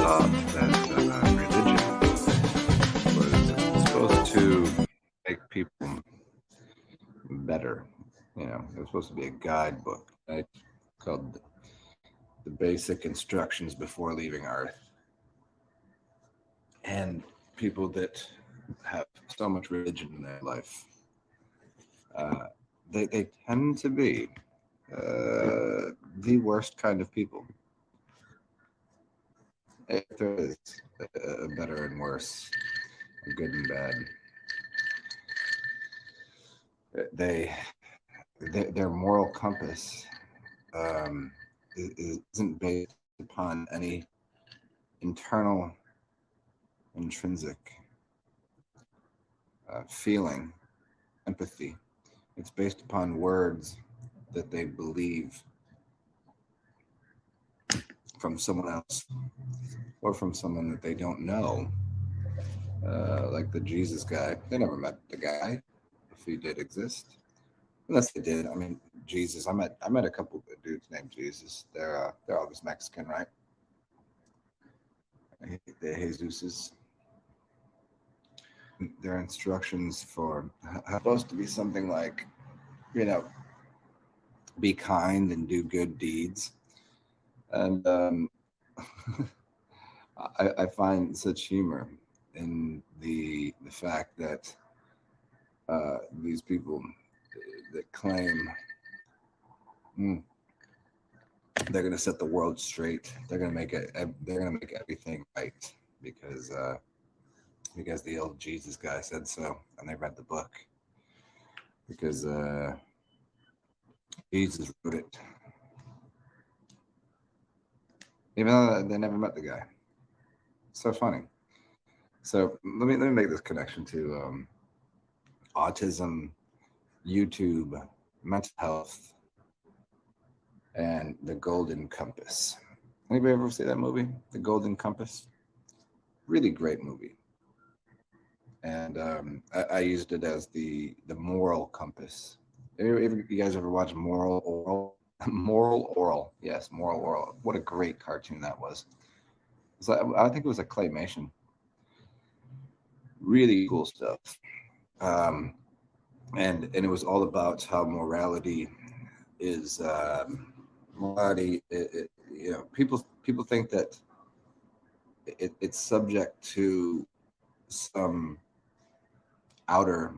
thought that religion was supposed to make people better. You know, it was supposed to be a guidebook, right? Called the Basic Instructions Before Leaving Earth. And people that have so much religion in their life, uh, they tend to be the worst kind of people. If there is a better and worse, a good and bad, they their moral compass um, isn't based upon any internal, intrinsic feeling, empathy. It's based upon words that they believe from someone else or from someone that they don't know, like the Jesus guy. They never met the guy, if he did exist. Unless they did. I mean, Jesus. I met a couple of dudes named Jesus. They're always Mexican, right? The Jesuses. Their instructions for supposed to be something like, you know, be kind and do good deeds. And I find such humor in the fact that these people that claim they're going to set the world straight, they're going to make it, they're going to make everything right because the old Jesus guy said so, and they read the book because Jesus wrote it, even though they never met the guy. So funny. So let me make this connection to autism, YouTube, mental health, and The Golden Compass. Anybody ever see that movie, The Golden Compass? Really great movie. And I used it as the moral compass. You guys ever watch Moral Oral? Moral Oral, yes, Moral Oral. What a great cartoon that was. I think it was a claymation. Really cool stuff. Um, and it was all about how morality is morality. You know, people think that it's subject to some outer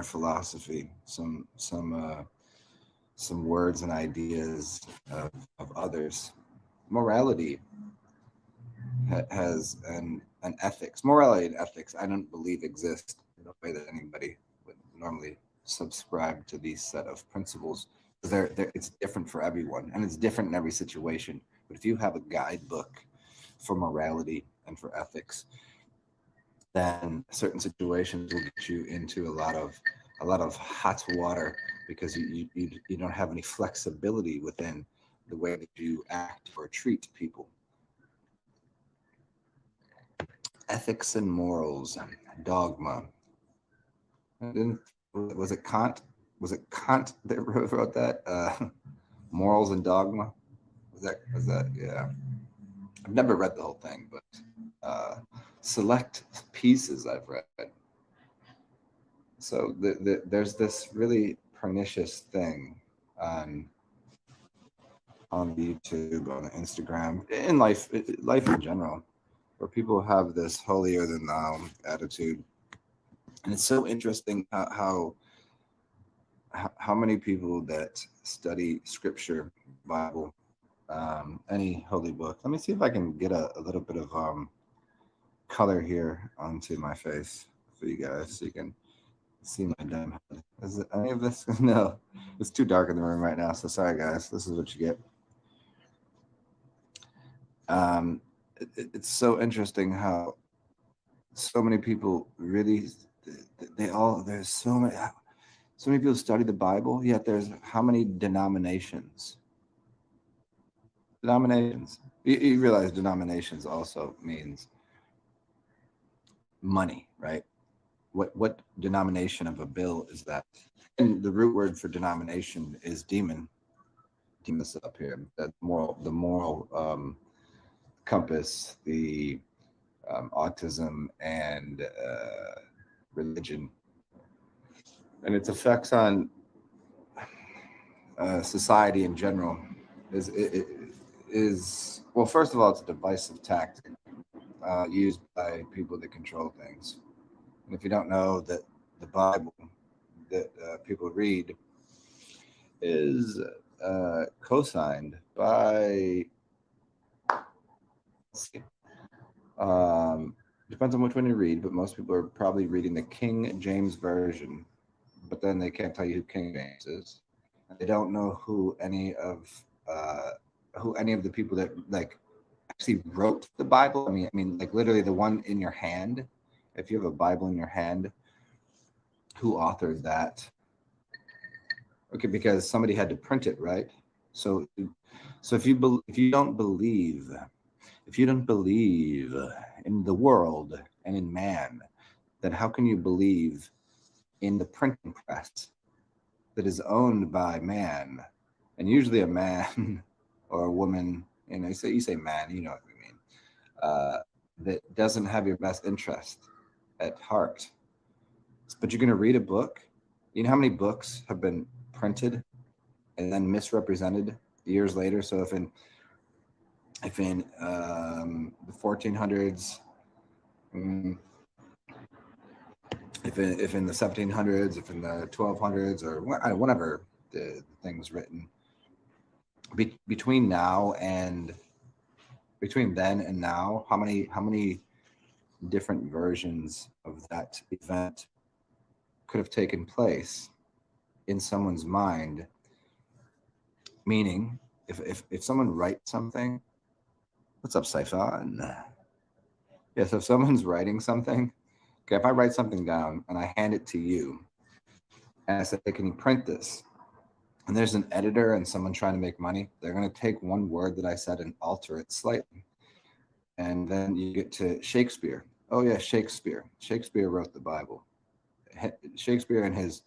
philosophy, some words and ideas of others. Morality has an ethics. Morality and ethics, I don't believe exist in the way that anybody would normally subscribe to these set of principles. It's different for everyone, and it's different in every situation. But if you have a guidebook for morality and for ethics, then certain situations will get you into a lot of hot water because you don't have any flexibility within the way that you act or treat people. Ethics and morals, dogma. Was it Kant? Was it Kant that wrote that? Morals and dogma. Was that? Yeah. I've never read the whole thing, but select pieces I've read. So there's this really pernicious thing on YouTube, on Instagram, in life in general, where people have this holier than thou attitude, and it's so interesting how many people that study Scripture, Bible, any holy book. Let me see if I can get a little bit of color here onto my face for you guys, so you can see my dumb head. Is it any of this? No, it's too dark in the room right now. So sorry, guys. This is what you get. It's so interesting how so many people really there's so many people study the Bible, yet there's how many denominations? You realize denominations also means money, right? What denomination of a bill is that? And the root word for denomination is demon. Demon this up here. That the moral compass the autism and religion and its effects on society in general is well, first of all, it's a divisive tactic used by people that control things. And if you don't know that the Bible that people read is co-signed by, um, depends on which one you read, but most people are probably reading the King James Version, but then they can't tell you who King James is. They don't know uh, who any of the people that like actually wrote the Bible. I mean, like literally the one in your hand. If you have a Bible in your hand, who authored that? Okay, because somebody had to print it, right? So, so if you don't believe, if you don't believe in the world and in man, then how can you believe in the printing press that is owned by man, and usually a man or a woman? And you say man, you know what I mean. That doesn't have your best interest at heart. But you're going to read a book. You know how many books have been printed and then misrepresented years later? So if in the 1400s, mm, if in the 1700s, if in the 1200s, or whenever the thing was written, between now and between then and now, how many different versions of that event could have taken place in someone's mind? Meaning, if someone writes something, what's up, Saifan? Yeah, so if someone's writing something, okay, if I write something down and I hand it to you, and I say, hey, can you print this? And there's an editor and someone trying to make money, they're going to take one word that I said and alter it slightly. And then you get to Shakespeare. Oh yeah, Shakespeare. Shakespeare wrote the Bible. Shakespeare and his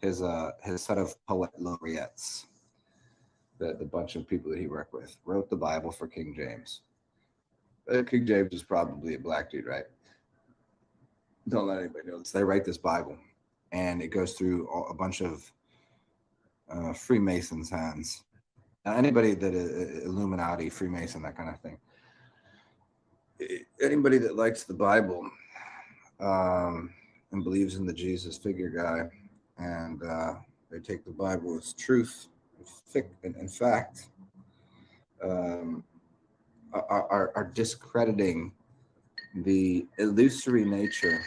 set of poet laureates, the bunch of people that he worked with, wrote the Bible for King James. King James is probably a black dude, right? Don't let anybody know this. They write this Bible, and it goes through a bunch of Freemasons' hands. Anybody that Illuminati, Freemason, that kind of thing. Anybody that likes the Bible and believes in the Jesus figure guy, and they take the Bible as truth and fact, are discrediting the illusory nature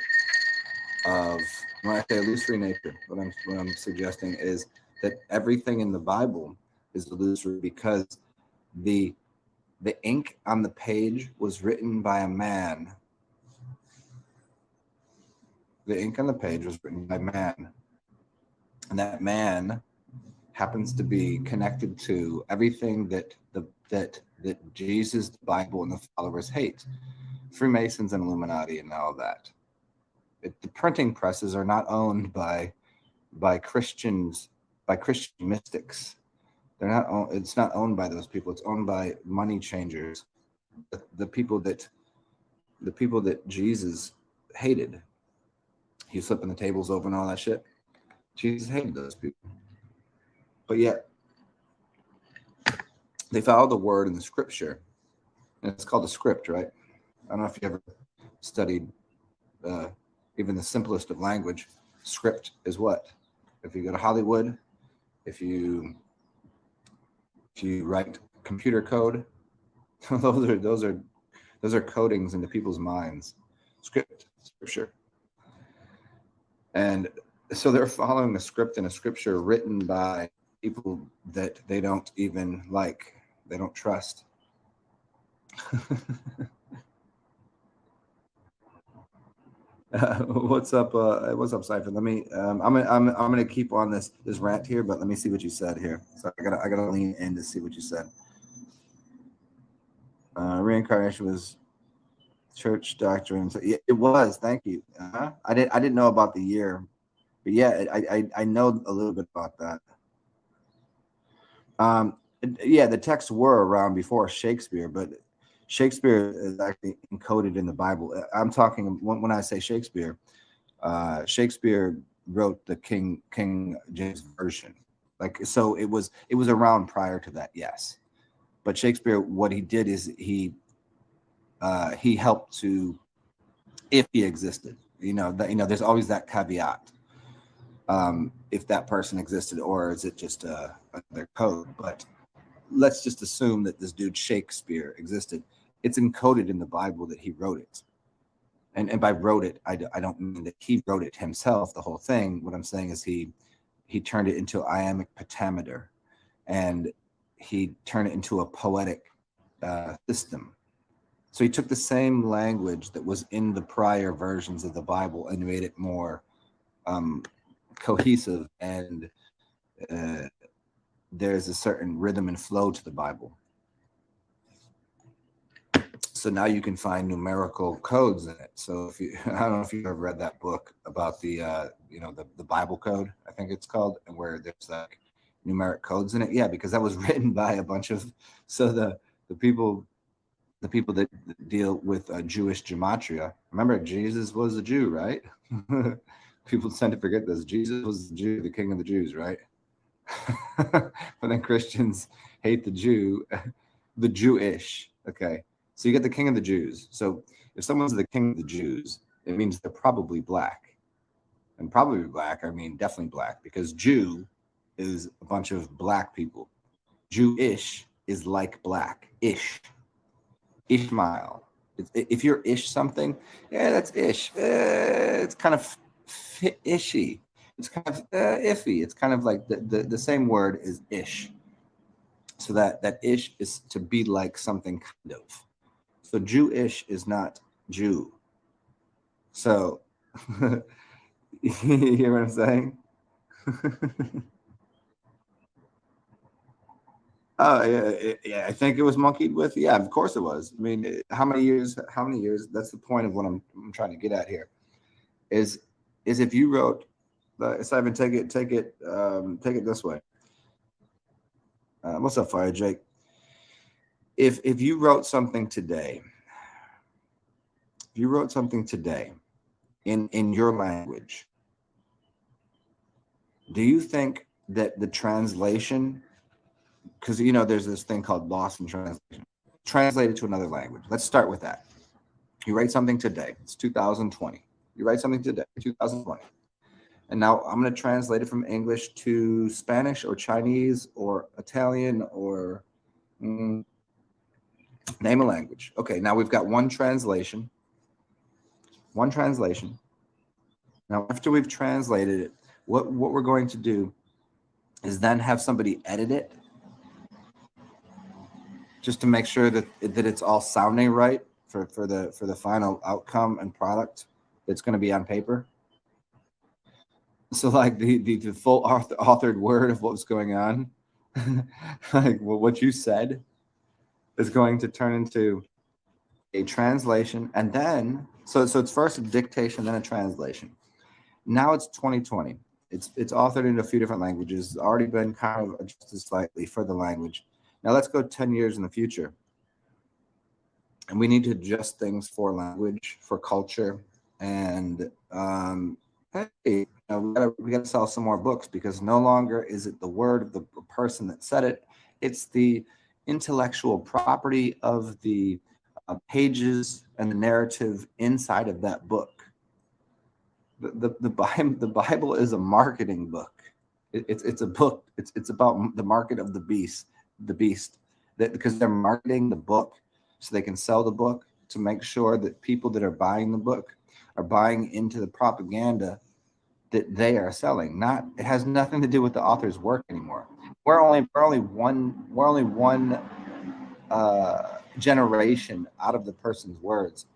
of, when I say illusory nature, what I'm suggesting is that everything in the Bible is illusory because the ink on the page was written by a man. The ink on the page was written by man, and that man happens to be connected to everything that Jesus, the Bible, and the followers hate. Freemasons and Illuminati and all that. The printing presses are not owned by Christians, by Christian mystics. They're not. It's not owned by those people. It's owned by money changers, the people that Jesus hated. He's flipping the tables over and all that shit. Jesus hated those people, but yet they follow the word in the scripture, and it's called a script, right? I don't know if you ever studied even the simplest of language. Script is what? If you go to Hollywood, if you write computer code, those are codings into people's minds. Scripture. And so they're following a script and a scripture written by people that they don't even like, they don't trust. What's up, Cypher? Let me. I'm gonna keep on this rant here, but let me see what you said here. So I gotta lean in to see what you said. Reincarnation was church doctrine. So yeah, it was. Thank you. I didn't know about the year, but yeah, I know a little bit about that. Yeah, the texts were around before Shakespeare, but Shakespeare is actually encoded in the Bible. I'm talking when I say Shakespeare, Shakespeare wrote the King James version. Like, so it was around prior to that, yes. But Shakespeare, what he did is he helped to, if he existed, that there's always that caveat, if that person existed, or is it just another code. But let's just assume that this dude Shakespeare existed. It's encoded in the Bible that he wrote it. And by wrote it, I don't mean that he wrote it himself, the whole thing. What I'm saying is he turned it into iambic pentameter, and he turned it into a poetic system. So he took the same language that was in the prior versions of the Bible and made it more cohesive, and there's a certain rhythm and flow to the Bible. So now you can find numerical codes in it. So if you, I don't know if you've ever read that book about the the Bible code, I think it's called, and where there's like numeric codes in it. Yeah, because that was written by a bunch of, so the people that deal with Jewish gematria. Remember, Jesus was a Jew, right? People tend to forget this. Jesus was the Jew, the king of the Jews, right? But then Christians hate the Jew, the Jewish. Okay, so you get the king of the Jews. So if someone's the king of the Jews, it means they're probably black. And probably black, I mean definitely black, because Jew is a bunch of black people. Jewish is like black. Ish. Ishmael. If you're ish something, yeah, that's ish. It's kind of ishy. It's kind of iffy. It's kind of like the same word is ish. So that ish is to be like something kind of. So Jewish is not Jew. So you hear what I'm saying? Oh yeah, I think it was monkeyed with. Yeah, of course it was. I mean, how many years? How many years? That's the point of what I'm trying to get at here. Is if you wrote, Simon, take it this way. What's up, Fire Jake? If you wrote something today, in your language, do you think that the translation, because there's this thing called loss in translation, translated to another language? Let's start with that. You write something today. It's 2020. You write something today, 2020. And now I'm going to translate it from English to Spanish or Chinese or Italian or name a language. Okay, now we've got one translation. Now, after we've translated it, what we're going to do is then have somebody edit it, just to make sure that it's all sounding right for the final outcome and product that's going to be on paper. So like the full authored word of what's going on, like what you said, is going to turn into a translation, and then so it's first a dictation, then a translation. Now it's 2020. It's authored in a few different languages. It's already been kind of adjusted slightly for the language. Now let's go 10 years in the future, and we need to adjust things for language, for culture, and hey, we gotta sell some more books, because no longer is it the word of the person that said it; it's the intellectual property of the pages and the narrative inside of that book. The Bible is a marketing book. It's a book. It's about the market of the beast. That because they're marketing the book so they can sell the book, to make sure that people that are buying the book are buying into the propaganda that they are selling. It has nothing to do with the author's work anymore. We're only one generation out of the person's words.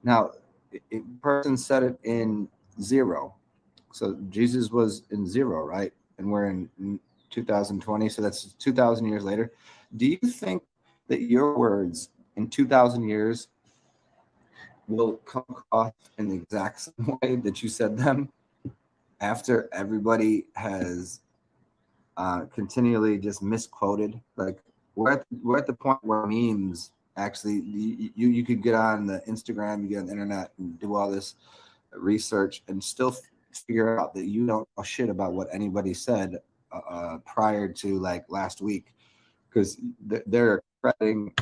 Now, if a person said it in 0, so Jesus was in 0, right? And we're in 2020, so that's 2,000 years later. Do you think that your words in 2,000 years will come across in the exact same way that you said them, after everybody has continually just misquoted? Like we're at the point where memes Actually, you could get on the Instagram, you get on the internet and do all this research and still figure out that you don't know shit about what anybody said prior to like last week, because they're crediting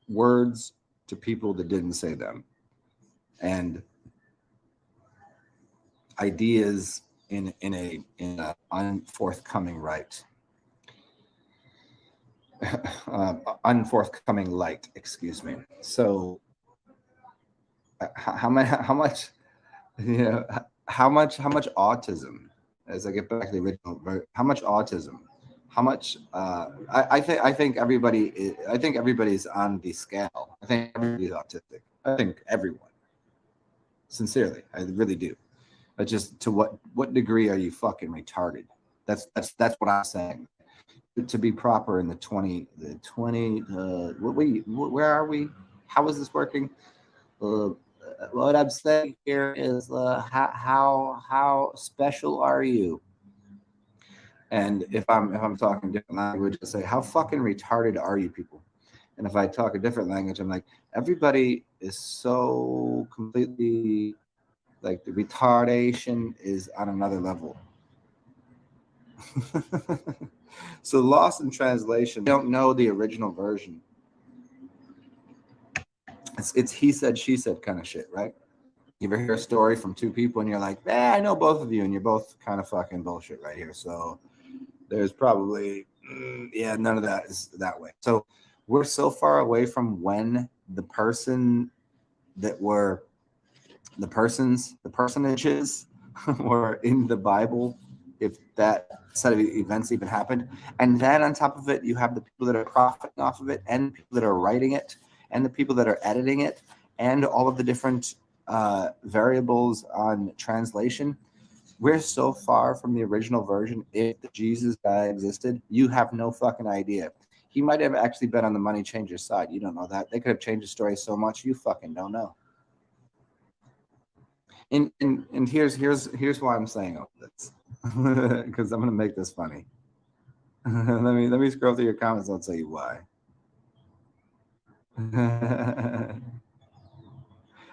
words to people that didn't say them, and ideas in a unforthcoming right. Unforthcoming light, excuse me. So how much you know how much autism, as I get back to the original, how much autism, how much I think everybody's on the scale. I think everybody's autistic. I think everyone, sincerely, I really do. But just to what degree are you fucking retarded? That's what I'm saying. To be proper in the 20 where are we? How is this working? What I'm saying here is how special are you? And if I'm talking different language, I say how fucking retarded are you people? And if I talk a different language, I'm like, everybody is so completely, like, the retardation is on another level. So lost in translation, they don't know the original version. It's he said, she said kind of shit, right? You ever hear a story from two people and you're like, I know both of you, and you're both kind of fucking bullshit right here. So there's probably, none of that is that way. So we're so far away from when the person that were the personages were in the Bible, if that set of events even happened. And then on top of it, you have the people that are profiting off of it, and people that are writing it, and the people that are editing it, and all of the different variables on translation. We're so far from the original version. If the Jesus guy existed, you have no fucking idea. He might have actually been on the money changer's side. You don't know that. They could have changed the story so much you fucking don't know. And here's why I'm saying all this, because I'm gonna make this funny. let me scroll through your comments. I'll tell you why.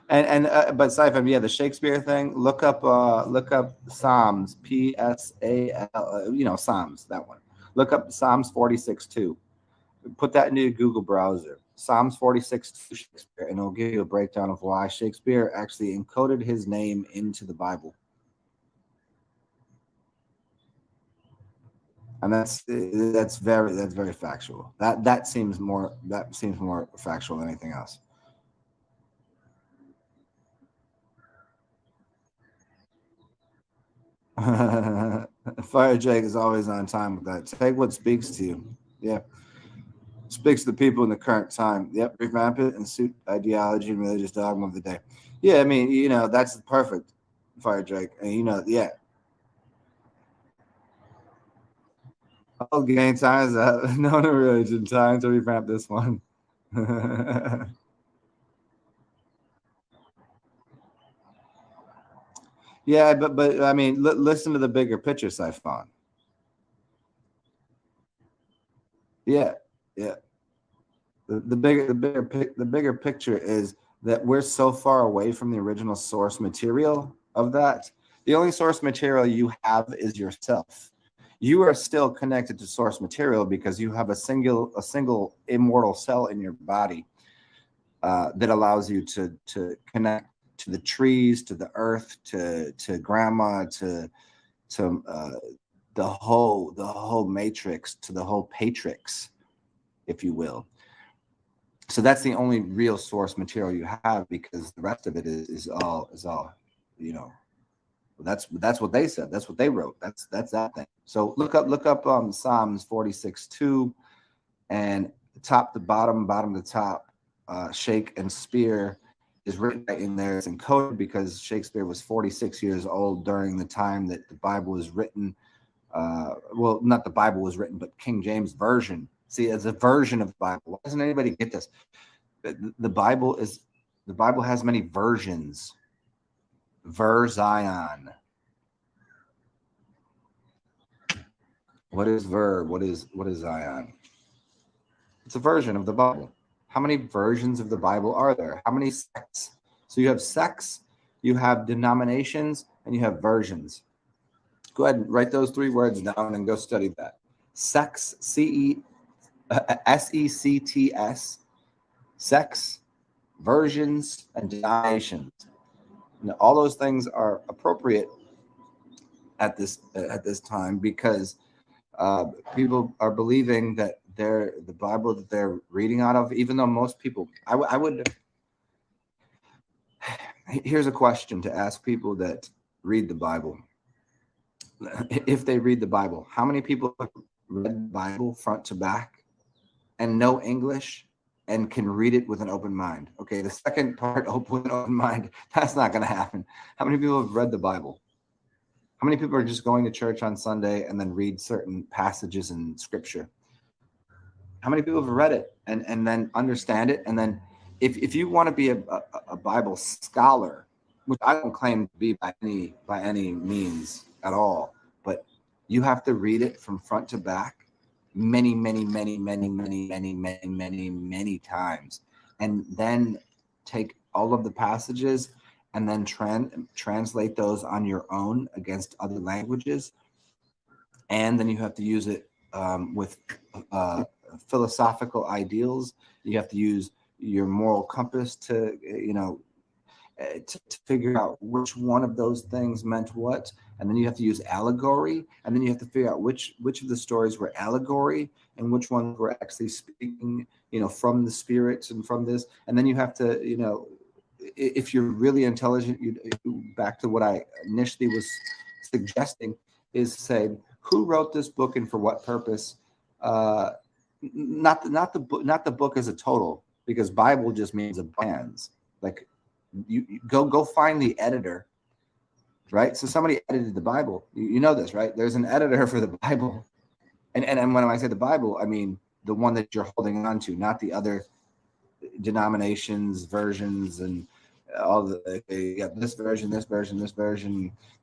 But Saifam, yeah, the Shakespeare thing. Look up Psalms, PSAL. Psalms, that one. Look up Psalms 46:2. Put that into your Google browser. Psalms 46:2 Shakespeare, and it'll give you a breakdown of why Shakespeare actually encoded his name into the Bible. And that's very factual. That seems more factual than anything else. Fire Jake is always on time with that. Take what speaks to you. Yeah. Speaks to the people in the current time. Yep. Revamp it and suit ideology and religious dogma of the day. Yeah, I mean, that's perfect, Fire Jake. And yeah. All game times no religion. Time to revamp this one. Yeah, but I mean, listen to the bigger picture, Siphon. Yeah, yeah. The bigger picture is that we're so far away from the original source material of that. The only source material you have is yourself. You are still connected to source material because you have a single immortal cell in your body that allows you to connect to the trees, to the earth, to grandma, to the whole matrix, to the whole patrix, if you will. So that's the only real source material you have, because the rest of it is all that's what they said. That's what they wrote. That's that thing. So look up Psalms 46:2, and top to bottom to top, shake and spear is written right in there. It's encoded because Shakespeare was 46 years old during the time that the Bible was written. Well, not the Bible was written, but King James Version. See, it's a version of the Bible. Why doesn't anybody get this? The Bible has many versions. Zion. What is verb? What is Zion? It's a version of the Bible. How many versions of the Bible are there? How many sects? So you have sects, you have denominations, and you have versions. Go ahead and write those 3 words down and go study that. Sects, sects, sects, versions, and denominations. Now, all those things are appropriate at this time because people are believing that the Bible that they're reading out of, even though most people, I would. Here's a question to ask people that read the Bible. If they read the Bible, how many people have read the Bible front to back and know English and can read it with an open mind? Okay, the second part, open mind, that's not going to happen. How many people have read the Bible? How many people are just going to church on Sunday and then read certain passages in Scripture? How many people have read it and then understand it? And then if you want to be a Bible scholar, which I don't claim to be by any means at all, but you have to read it from front to back many times, and then take all of the passages and then translate those on your own against other languages. And then you have to use it with philosophical ideals. You have to use your moral compass to figure out which one of those things meant what. And then you have to use allegory, and then you have to figure out which of the stories were allegory and which ones were actually speaking, from the spirits and from this. And then you have to, if you're really intelligent, back to what I initially was suggesting, is say, who wrote this book and for what purpose? Not the book as a total, because Bible just means a bands. Like you go find the editor, right? So somebody edited the Bible. You know this, right? There's an editor for the Bible, and when I say the Bible, I mean the one that you're holding on to, not the other denominations, versions, and all the you got this version, the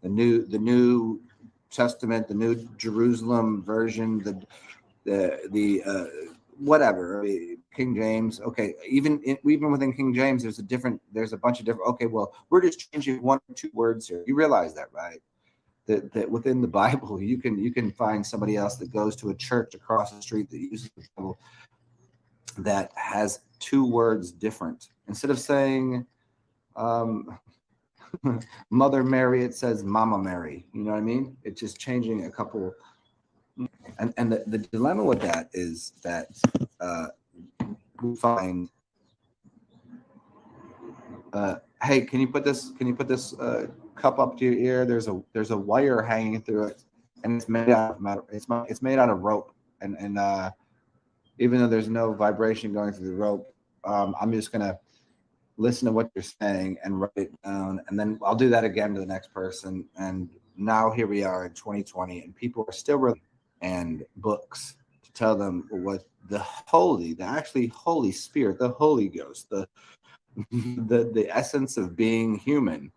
New Testament, the New Jerusalem version, the whatever, King James. Okay, even within King James, there's a bunch of different. Okay, well, we're just changing 1 or 2 words here. You realize that, right? That within the Bible, you can find somebody else that goes to a church across the street that uses the Bible that has 2 words different. Instead of saying Mother Mary, it says Mama Mary. You know what I mean? It's just changing a couple. And the dilemma with that is that we find, hey, can you put this cup up to your ear? There's a wire hanging through it, and it's made out of metal. It's made out of rope, and even though there's no vibration going through the rope, I'm just gonna listen to what you're saying and write it down, and then I'll do that again to the next person. And now here we are in 2020, and people are still reading and books to tell them what the actually Holy Spirit, the Holy Ghost, the essence of being human.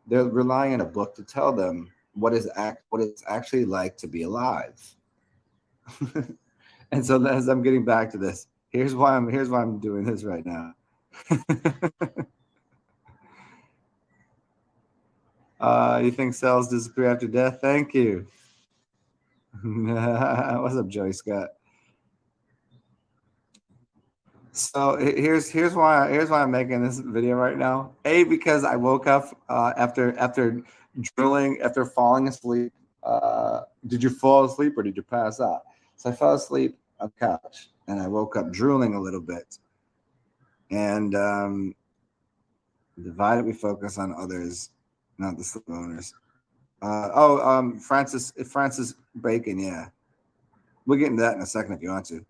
They're relying on a book to tell them what it's actually like to be alive. And so as I'm getting back to this, here's why I'm doing this right now. You think cells disappear after death? Thank you. What's up, Joey Scott? So here's why I'm making this video right now. Because I woke up after drilling, after falling asleep. Did you fall asleep or did you pass out? So I fell asleep on the couch and I woke up drooling a little bit. And divided we focus on others, not the slip owners. Francis Bacon, yeah. We'll get into that in a second if you want to.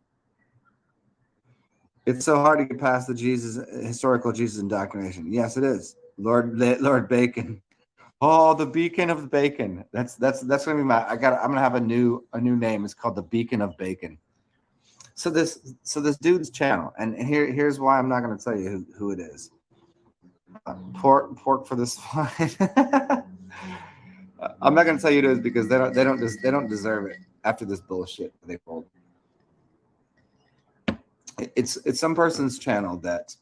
It's so hard to get past the historical Jesus indoctrination. Yes, it is. Lord Bacon. Oh, the Beacon of Bacon. That's gonna be I'm gonna have a new name. It's called the Beacon of Bacon. So this dude's channel, and here's why I'm not gonna tell you who it is. Pork for this swine. I'm not gonna tell you who it is because they don't deserve it after this bullshit they pulled. it's some person's channel that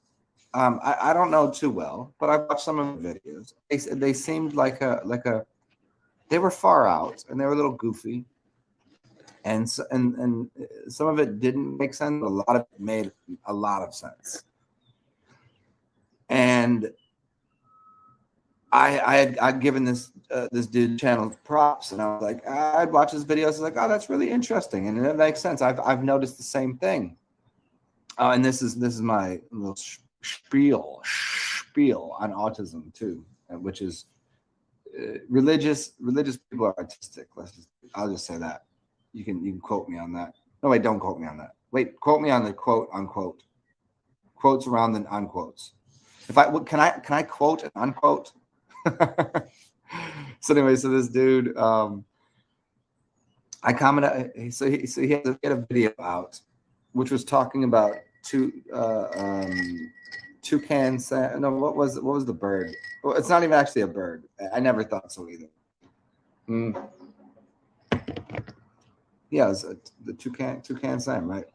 I don't know too well, but I watched some of the videos. They seemed like a they were far out and they were a little goofy, and so, and some of it didn't make sense, but a lot of it made a lot of sense. And I'd given this this dude channel props, and I was like, I'd watch his videos. I was like, oh, that's really interesting, and it makes sense. I've noticed the same thing. And this is my little spiel on autism too, which is religious people are artistic. I'll just say that. You can quote me on that. No, wait, don't quote me on that. Wait, quote me on the quote unquote quotes around the unquotes. If I can I quote and unquote. So anyway, so this dude, I commented. So he had a video out, which was talking about toucan. No, what was the bird? Well, it's not even actually a bird. I never thought so either. Yeah, it was the toucan Sam, right?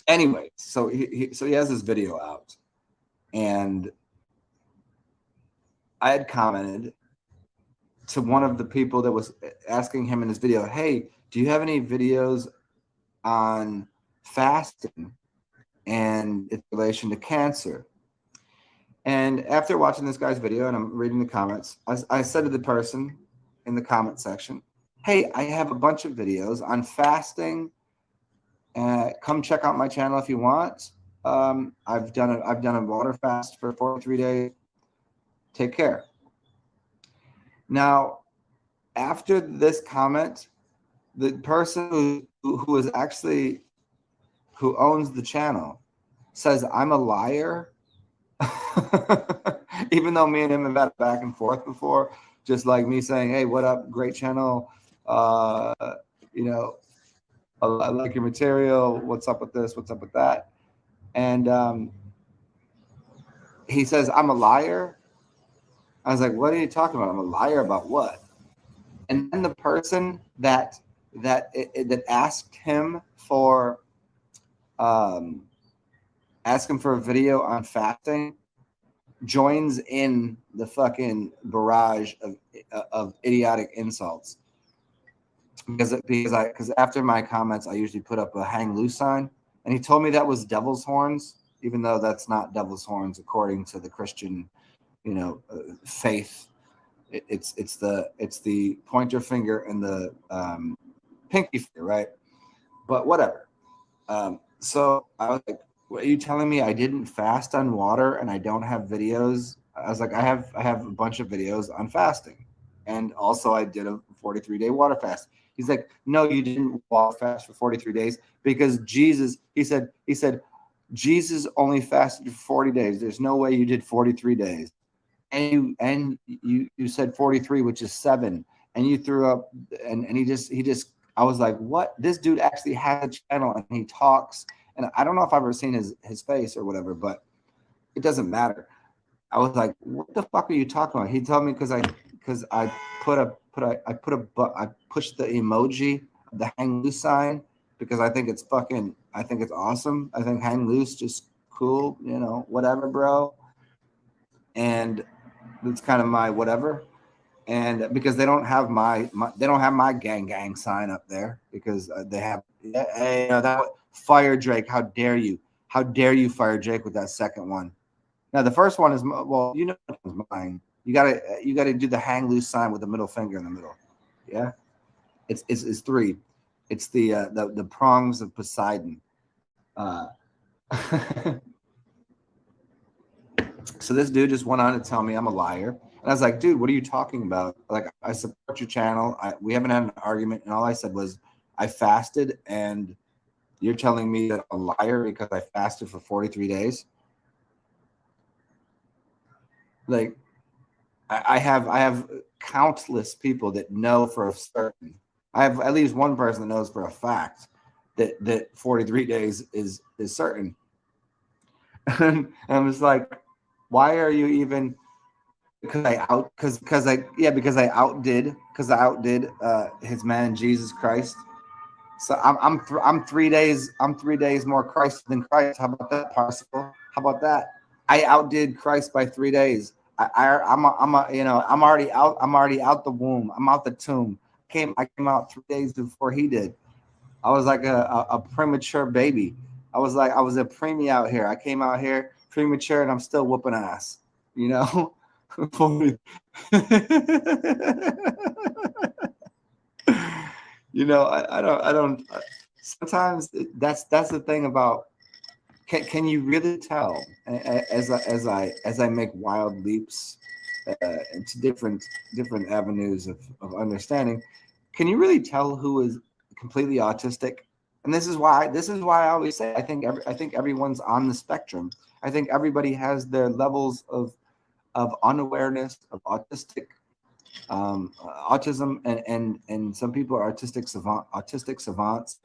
Anyway, so he has this video out, and I had commented to one of the people that was asking him in his video, hey, do you have any videos on fasting and its relation to cancer? And after watching this guy's video and I'm reading the comments, I said to the person in the comment section, hey, I have a bunch of videos on fasting. Come check out my channel if you want. I've done a water fast for 43 days. Take care. Now, after this comment, the person who owns the channel says I'm a liar, even though me and him have had back and forth before, just like me saying, hey, what up, great channel, you know, I like your material, what's up with this, what's up with that. And he says I'm a liar. I was like, what are you talking about? I'm a liar about what? And then the person that asked him for a video on fasting joins in the fucking barrage of idiotic insults. Because after my comments, I usually put up a hang loose sign, and he told me that was devil's horns, even though that's not devil's horns according to the Christian, faith. It's the pointer finger and the pinky finger, right? But whatever. So I was like, what are you telling me? I didn't fast on water and I don't have videos? I was like, I have a bunch of videos on fasting, and also I did a 43-day water fast. He's like, no, you didn't water fast for 43 days because Jesus, he said, Jesus only fasted for 40 days. There's no way you did 43 days. And you said 43, which is 7, and you threw up, and he just I was like, what? This dude actually has a channel and he talks, and I don't know if I've ever seen his face or whatever, but it doesn't matter. I was like, what the fuck are you talking about? He told me because I pushed the emoji of the hang loose sign because I think it's awesome. I think hang loose just cool, whatever, bro. And that's kind of my whatever. And because they don't have my gang sign up there because they have, hey, that Fire Drake. How dare you Fire Drake with that second one? Now the first one is, well, it's mine. You gotta do the hang loose sign with the middle finger in the middle. Yeah, it's 3. It's the prongs of Poseidon. So this dude just went on to tell me I'm a liar. And I was like, dude, what are you talking about? Like, I support your channel. We haven't had an argument. And all I said was I fasted, and you're telling me that I'm a liar because I fasted for 43 days. Like, I have countless people that know for a certain. I have at least one person that knows for a fact that 43 days is certain. And I'm just like, why are you even? Because I outdid his man Jesus Christ. So I'm 3 days. I'm 3 days more Christ than Christ. How about that, Parsicle? How about that? I outdid Christ by 3 days. I'm already out. I'm already out the womb. I'm out the tomb. I came out 3 days before he did. I was like a premature baby. I was a preemie out here. I came out here premature and I'm still whooping ass. You know. I don't. Sometimes that's the thing about. Can you really tell as I make wild leaps into different avenues of understanding? Can you really tell who is completely autistic? And this is why I always say I think everyone's on the spectrum. I think everybody has their levels of unawareness of autism, and some people are autistic savants,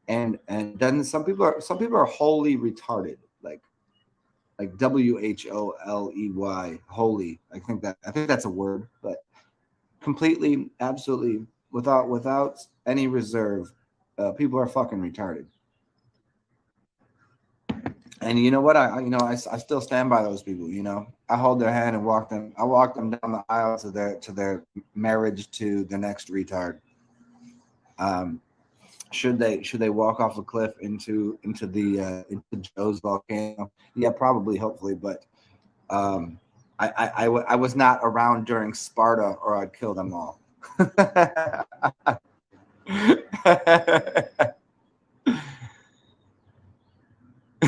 and then some people are wholly retarded, like WHOLEY, holy. I think that's a word, but completely, absolutely, without any reserve, people are fucking retarded. And you know what? I still stand by those people. I hold their hand and walk them. I walk them down the aisle to their marriage to the next retard. Should they walk off a cliff into Joe's volcano? Yeah, probably, hopefully, but I was not around during Sparta, or I'd kill them all.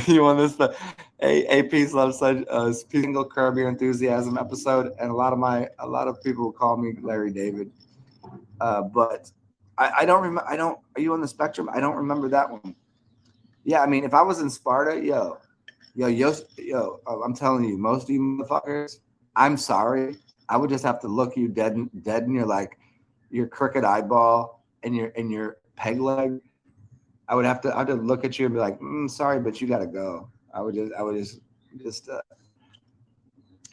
You want this? A Peace Love said single Curb Your Enthusiasm episode, and a lot of people call me Larry David, but I don't remember. Are you on the spectrum? I don't remember that one. Yeah, I mean, if I was in Sparta, yo, I'm telling you, most of you motherfuckers, I'm sorry. I would just have to look you dead in your crooked eyeball and your peg leg. I would have to look at you and be like, sorry, but you got to go. I would just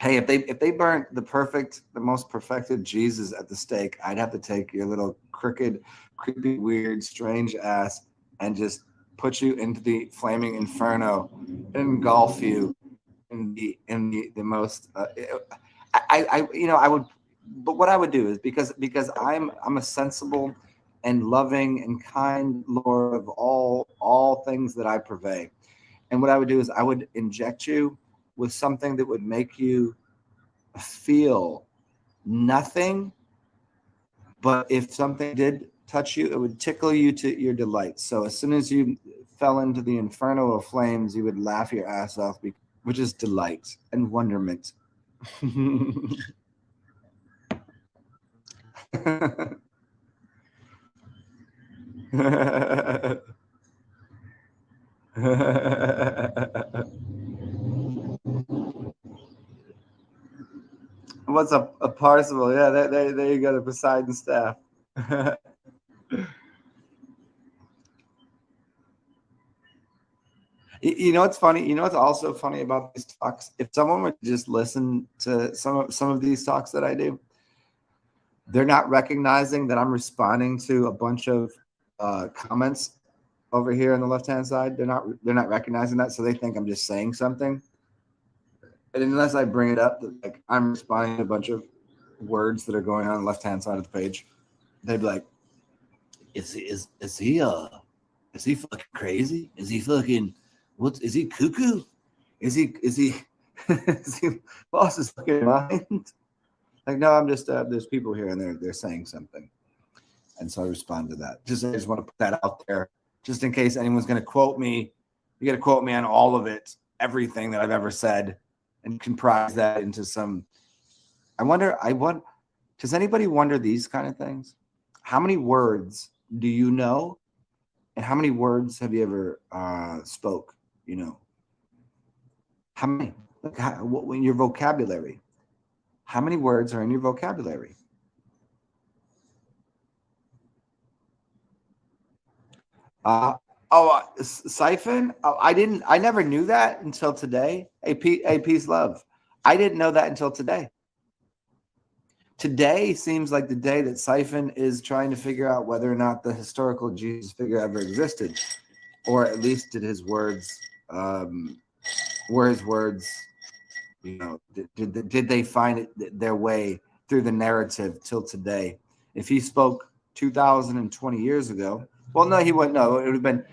hey, if they burnt the most perfected Jesus at the stake, I'd have to take your little crooked, creepy, weird, strange ass and just put you into the flaming inferno, engulf you in the most. I would, but what I would do is because I'm a sensible and loving and kind Lord of all things that I purvey, and what I would do is I would inject you with something that would make you feel nothing, but if something did touch you, it would tickle you to your delight. So as soon as you fell into the inferno of flames, you would laugh your ass off, which is delight and wonderment. What's a Parsible? Yeah, there you go, the Poseidon staff. You know what's funny? You know what's also funny about these talks? If someone would just listen to some of these talks that I do, they're not recognizing that I'm responding to a bunch of comments over here on the left-hand side. They're not recognizing that, so they think I'm just saying something. And unless I bring it up, like I'm responding to a bunch of words that are going on the left-hand side of the page, they'd be like, "Is he fucking crazy? Is he fucking is he cuckoo? Is he is he lost his fucking mind?" Like, no, I'm just there's people here and they're saying something, and so I respond to that. I just want to put that out there, just in case anyone's going to quote me. You got to quote me on all of it, everything that I've ever said, and comprise that into some. Does anybody wonder these kind of things? How many words do you know, and how many words have you ever spoke? How many? When your vocabulary. How many words are in your vocabulary? Siphon. I never knew that until today. A peace love. I didn't know that until today. Today seems like the day that Siphon is trying to figure out whether or not the historical Jesus figure ever existed, or at least did his words, were his words, you know, did they find it their way through the narrative till today? If he spoke 2,020 years ago, well, no, he wouldn't. No, it would have been,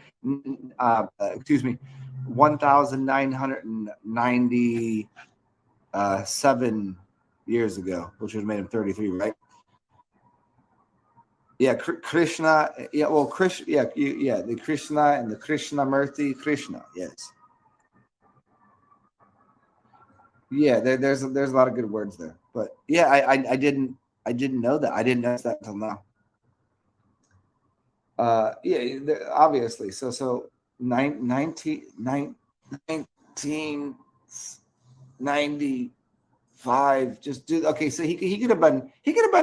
1,997 years ago, which would have made him 33, right? Yeah, Krishna. Yeah, well, Krishna. Yeah, the Krishna and the Krishnamurti. Krishna, yes. Yeah, there's a lot of good words there, but yeah, I didn't know that. I didn't know that until now. Yeah, obviously. So 1995. Just do okay. So he could have been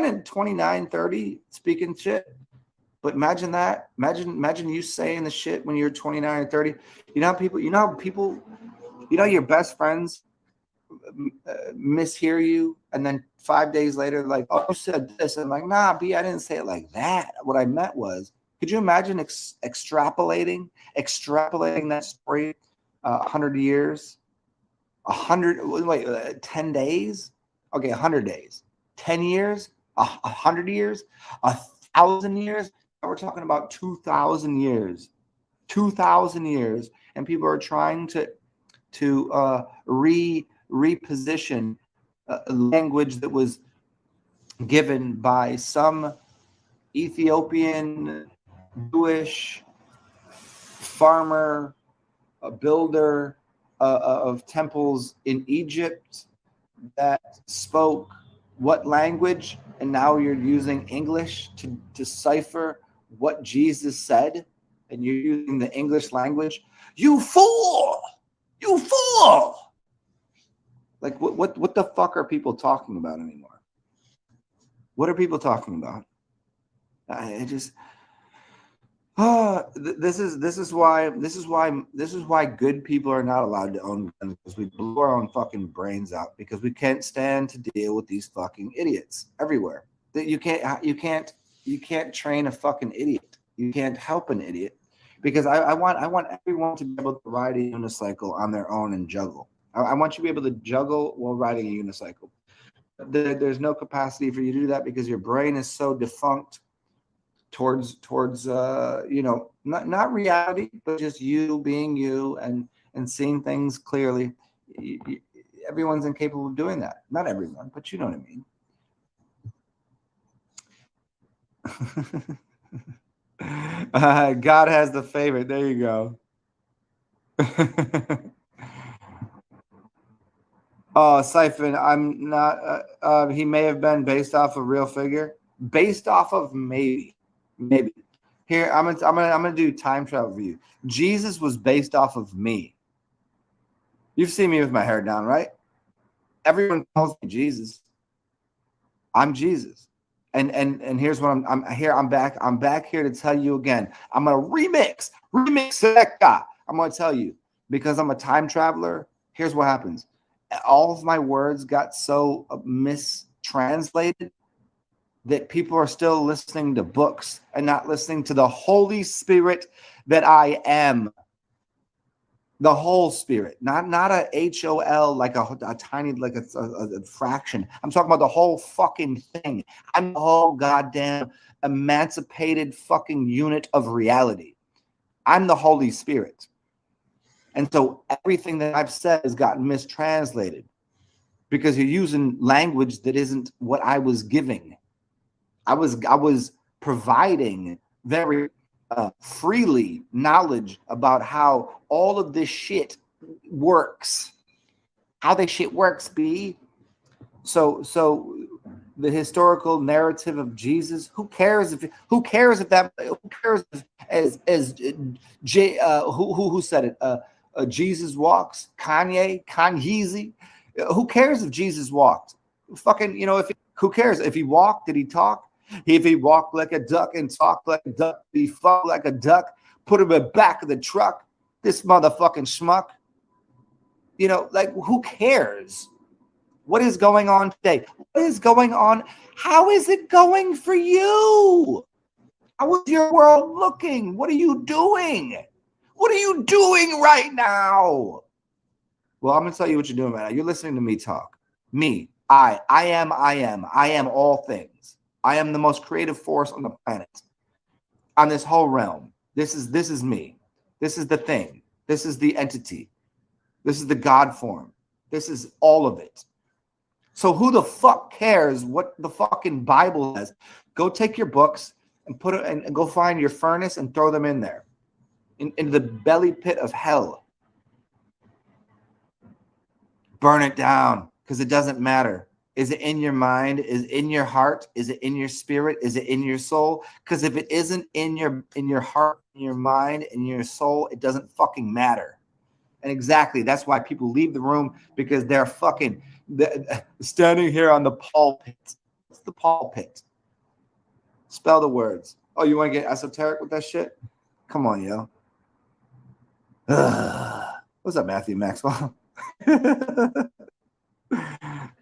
in 29, 30 speaking shit. But imagine that. Imagine you saying the shit when you're 29 or 30. You know how people. Your best friends mishear you, and then 5 days later, like, oh, you said this. And I'm like, nah, B, I didn't say it like that. What I meant was, could you imagine extrapolating that story 100 years? 10 days? Okay, 100 days. 10 years? 100 years? 1,000 years? We're talking about 2,000 years. 2,000 years, and people are trying to reposition a language that was given by some Ethiopian Jewish farmer, a builder of temples in Egypt that spoke what language, and now you're using English to decipher what Jesus said, and you're using the English language. You fool! You fool! Like, what the fuck are people talking about anymore? What are people talking about? This is why good people are not allowed to own guns, because we blew our own fucking brains out, because we can't stand to deal with these fucking idiots everywhere. That you can't train a fucking idiot. You can't help an idiot, because I want everyone to be able to ride a unicycle on their own and juggle. I want you to be able to juggle while riding a unicycle. There's no capacity for you to do that, because your brain is so defunct towards not reality, but just you being you and seeing things clearly. Everyone's incapable of doing that. Not everyone, but you know what I mean. God has the favorite. There you go. Oh, Siphon, I'm not. He may have been based off a real figure. Based off of maybe. Here, I'm gonna do time travel for you. Jesus was based off of me. You've seen me with my hair down, right? Everyone calls me Jesus. I'm Jesus. And here's what I'm here. I'm back here to tell you again. I'm gonna remix Selecta. I'm gonna tell you, because I'm a time traveler. Here's what happens. All of my words got so mistranslated that people are still listening to books and not listening to the Holy Spirit that I am. The whole Spirit, not a HOL, like a tiny, like a fraction. I'm talking about the whole fucking thing. I'm the whole goddamn emancipated fucking unit of reality. I'm the Holy Spirit. And so everything that I've said has gotten mistranslated, because you're using language that isn't what I was giving. I was providing very freely knowledge about how all of this shit works. How this shit works, B. So the historical narrative of Jesus, who cares if who cares as who said it? Jesus walks, Kanye. Who cares if Jesus walked? Fucking, who cares if he walked? Did he talk? If he walked like a duck and talked like a duck, he fucked like a duck, put him in the back of the truck. This motherfucking schmuck. Like, who cares? What is going on today? What is going on? How is it going for you? How is your world looking? What are you doing? What are you doing right now? Well, I'm going to tell you what you're doing right now. You're listening to me talk. Me, I am all things. I am the most creative force on the planet, on this whole realm. This is me. This is the thing. This is the entity. This is the God form. This is all of it. So who the fuck cares what the fucking Bible says? Go take your books and put it and go find your furnace and throw them in there, into the belly pit of hell. Burn it down, because it doesn't matter. Is it in your mind? Is it in your heart? Is it in your spirit? Is it in your soul? Because if it isn't in your heart, in your mind, in your soul, it doesn't fucking matter. And exactly, that's why people leave the room, because they're fucking standing here on the pulpit. What's the pulpit? Spell the words. Oh, you want to get esoteric with that shit? Come on, yo. What's up, Matthew Maxwell?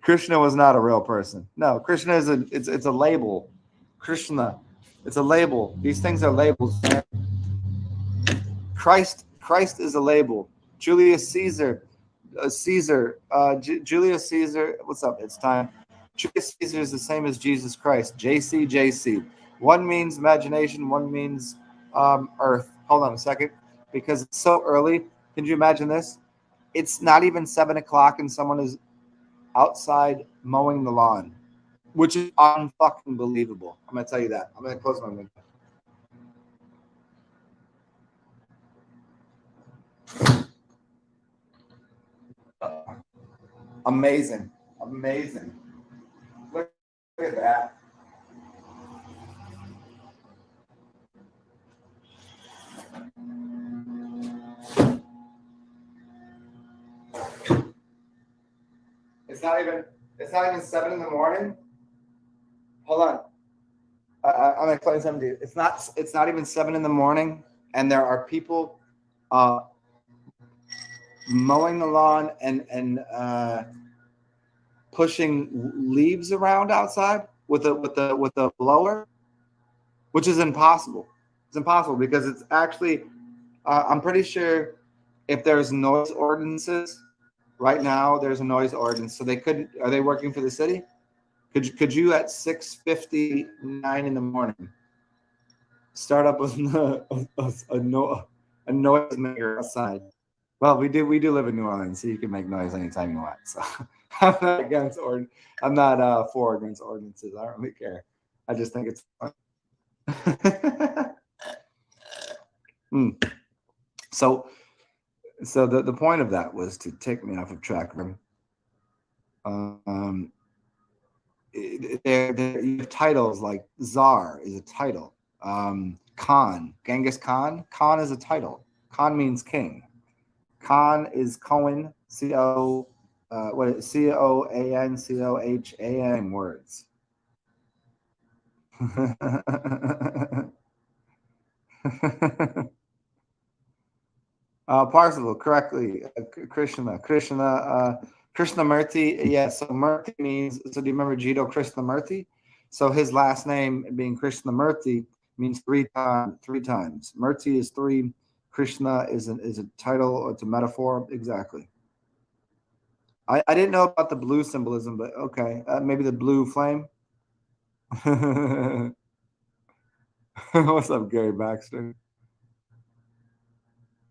Krishna was not a real person. No, Krishna is it's a label. Krishna, it's a label. These things are labels. Christ is a label. Julius Caesar. Julius Caesar. What's up? It's time. Julius Caesar is the same as Jesus Christ. JC. One means imagination. One means earth. Hold on a second, because it's so early. Can you imagine this? It's not even 7 o'clock, and someone is outside mowing the lawn, which is unfucking believable. I'm gonna tell you that. I'm gonna close my window. Amazing. Look at that. It's not even 7 in the morning. Hold on. I'm gonna explain something to you. It's not even 7 in the morning, and there are people mowing the lawn and pushing leaves around outside with a blower, which is impossible. It's impossible because it's actually I'm pretty sure if there's noise ordinances right now, there's a noise ordinance, so they couldn't. Are they working for the city? Could you at 6:59 in the morning start up with a noise maker outside? Well, we do live in New Orleans, so you can make noise anytime you want. So I'm not against I'm not for or against ordinances. I don't really care. I just think it's fun. So the point of that was to take me off of track. There titles like Tsar is a title. Khan, Genghis Khan. Khan is a title. Khan means king. Khan is Cohen, C-O, what is C-O-A-N, C-O-H-A-N words. Parzival, correctly. Krishnamurti. Yeah, so Murti means, so do you remember Jito Krishnamurti? So his last name being Krishnamurti means three times. Murti is 3. Krishna is a title, it's a metaphor. Exactly. I didn't know about the blue symbolism, but okay. Maybe the blue flame. What's up, Gary Baxter?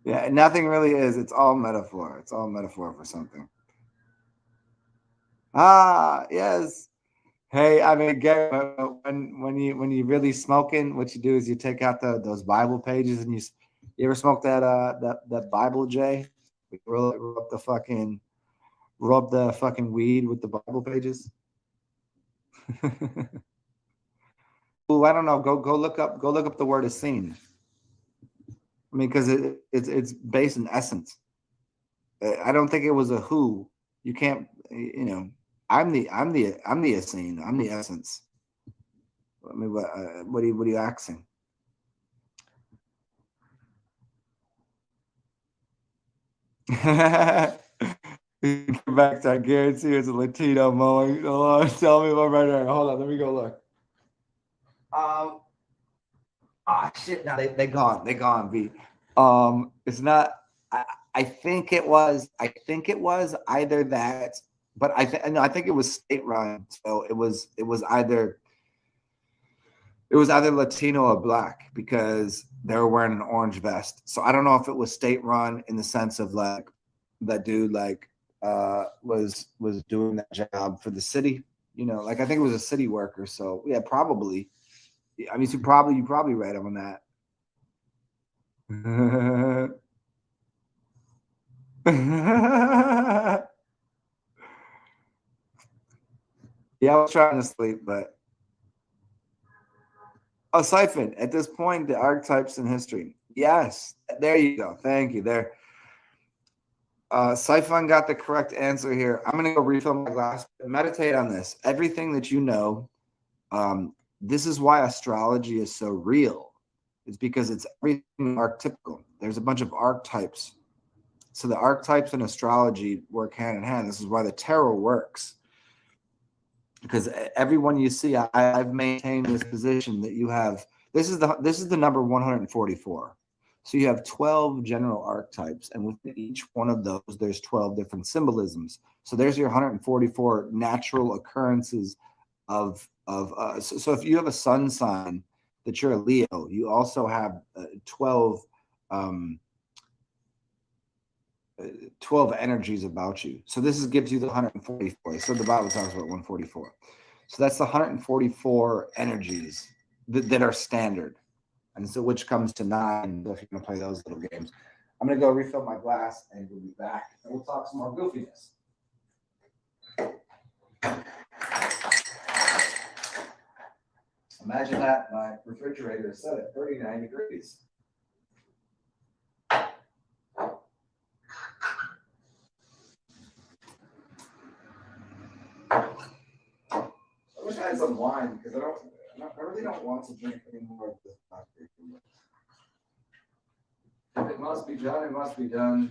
Yeah, nothing really is. It's all metaphor. It's all metaphor for something. Ah, yes. Hey, I mean, Gary, when you really smoking, what you do is you take out those Bible pages and you ever smoke that Bible J? Rub the fucking weed with the Bible pages. Ooh, I don't know. Go look up the word Essene. I mean, because it's based in essence. I don't think it was a who. You can't, I'm the Essene. I'm the essence. I mean, what are you asking? Back to, I guarantee it's a Latino mowing the lawn. Tell me what right there. Hold on, let me go look. Shit, no, they gone. They gone, B. It's not. I think it was. I think it was either that, but I think it was state run. So it was either Latino or black because they were wearing an orange vest. So I don't know if it was state run in the sense of like that dude like was doing that job for the city. You know, like I think it was a city worker. So yeah, probably. I mean, you probably read him on that. Yeah, I was trying to sleep, but Siphon. At this point, the archetypes in history. Yes, there you go. Thank you. There. Siphon got the correct answer here. I'm gonna go refill my glass. Meditate on this. Everything that you know. This is why astrology is so real. It's because it's everything archetypical. There's a bunch of archetypes. So the archetypes in astrology work hand in hand. This is why the tarot works. Because everyone you see, I've maintained this position that you have. This is the number 144. So you have 12 general archetypes, and within each one of those, there's 12 different symbolisms. So there's your 144 natural occurrences of so if you have a sun sign that you're a Leo, you also have 12 energies about you. So this gives you the 144. So the Bible talks about 144. So that's the 144 energies that are standard. And so which comes to 9 if you're going to play those little games. I'm going to go refill my glass and we'll be back. And we'll talk some more goofiness. Imagine that my refrigerator is set at 39 degrees. I wish I had some wine because I really don't want to drink any more of this coffee. If it must be done, it must be done.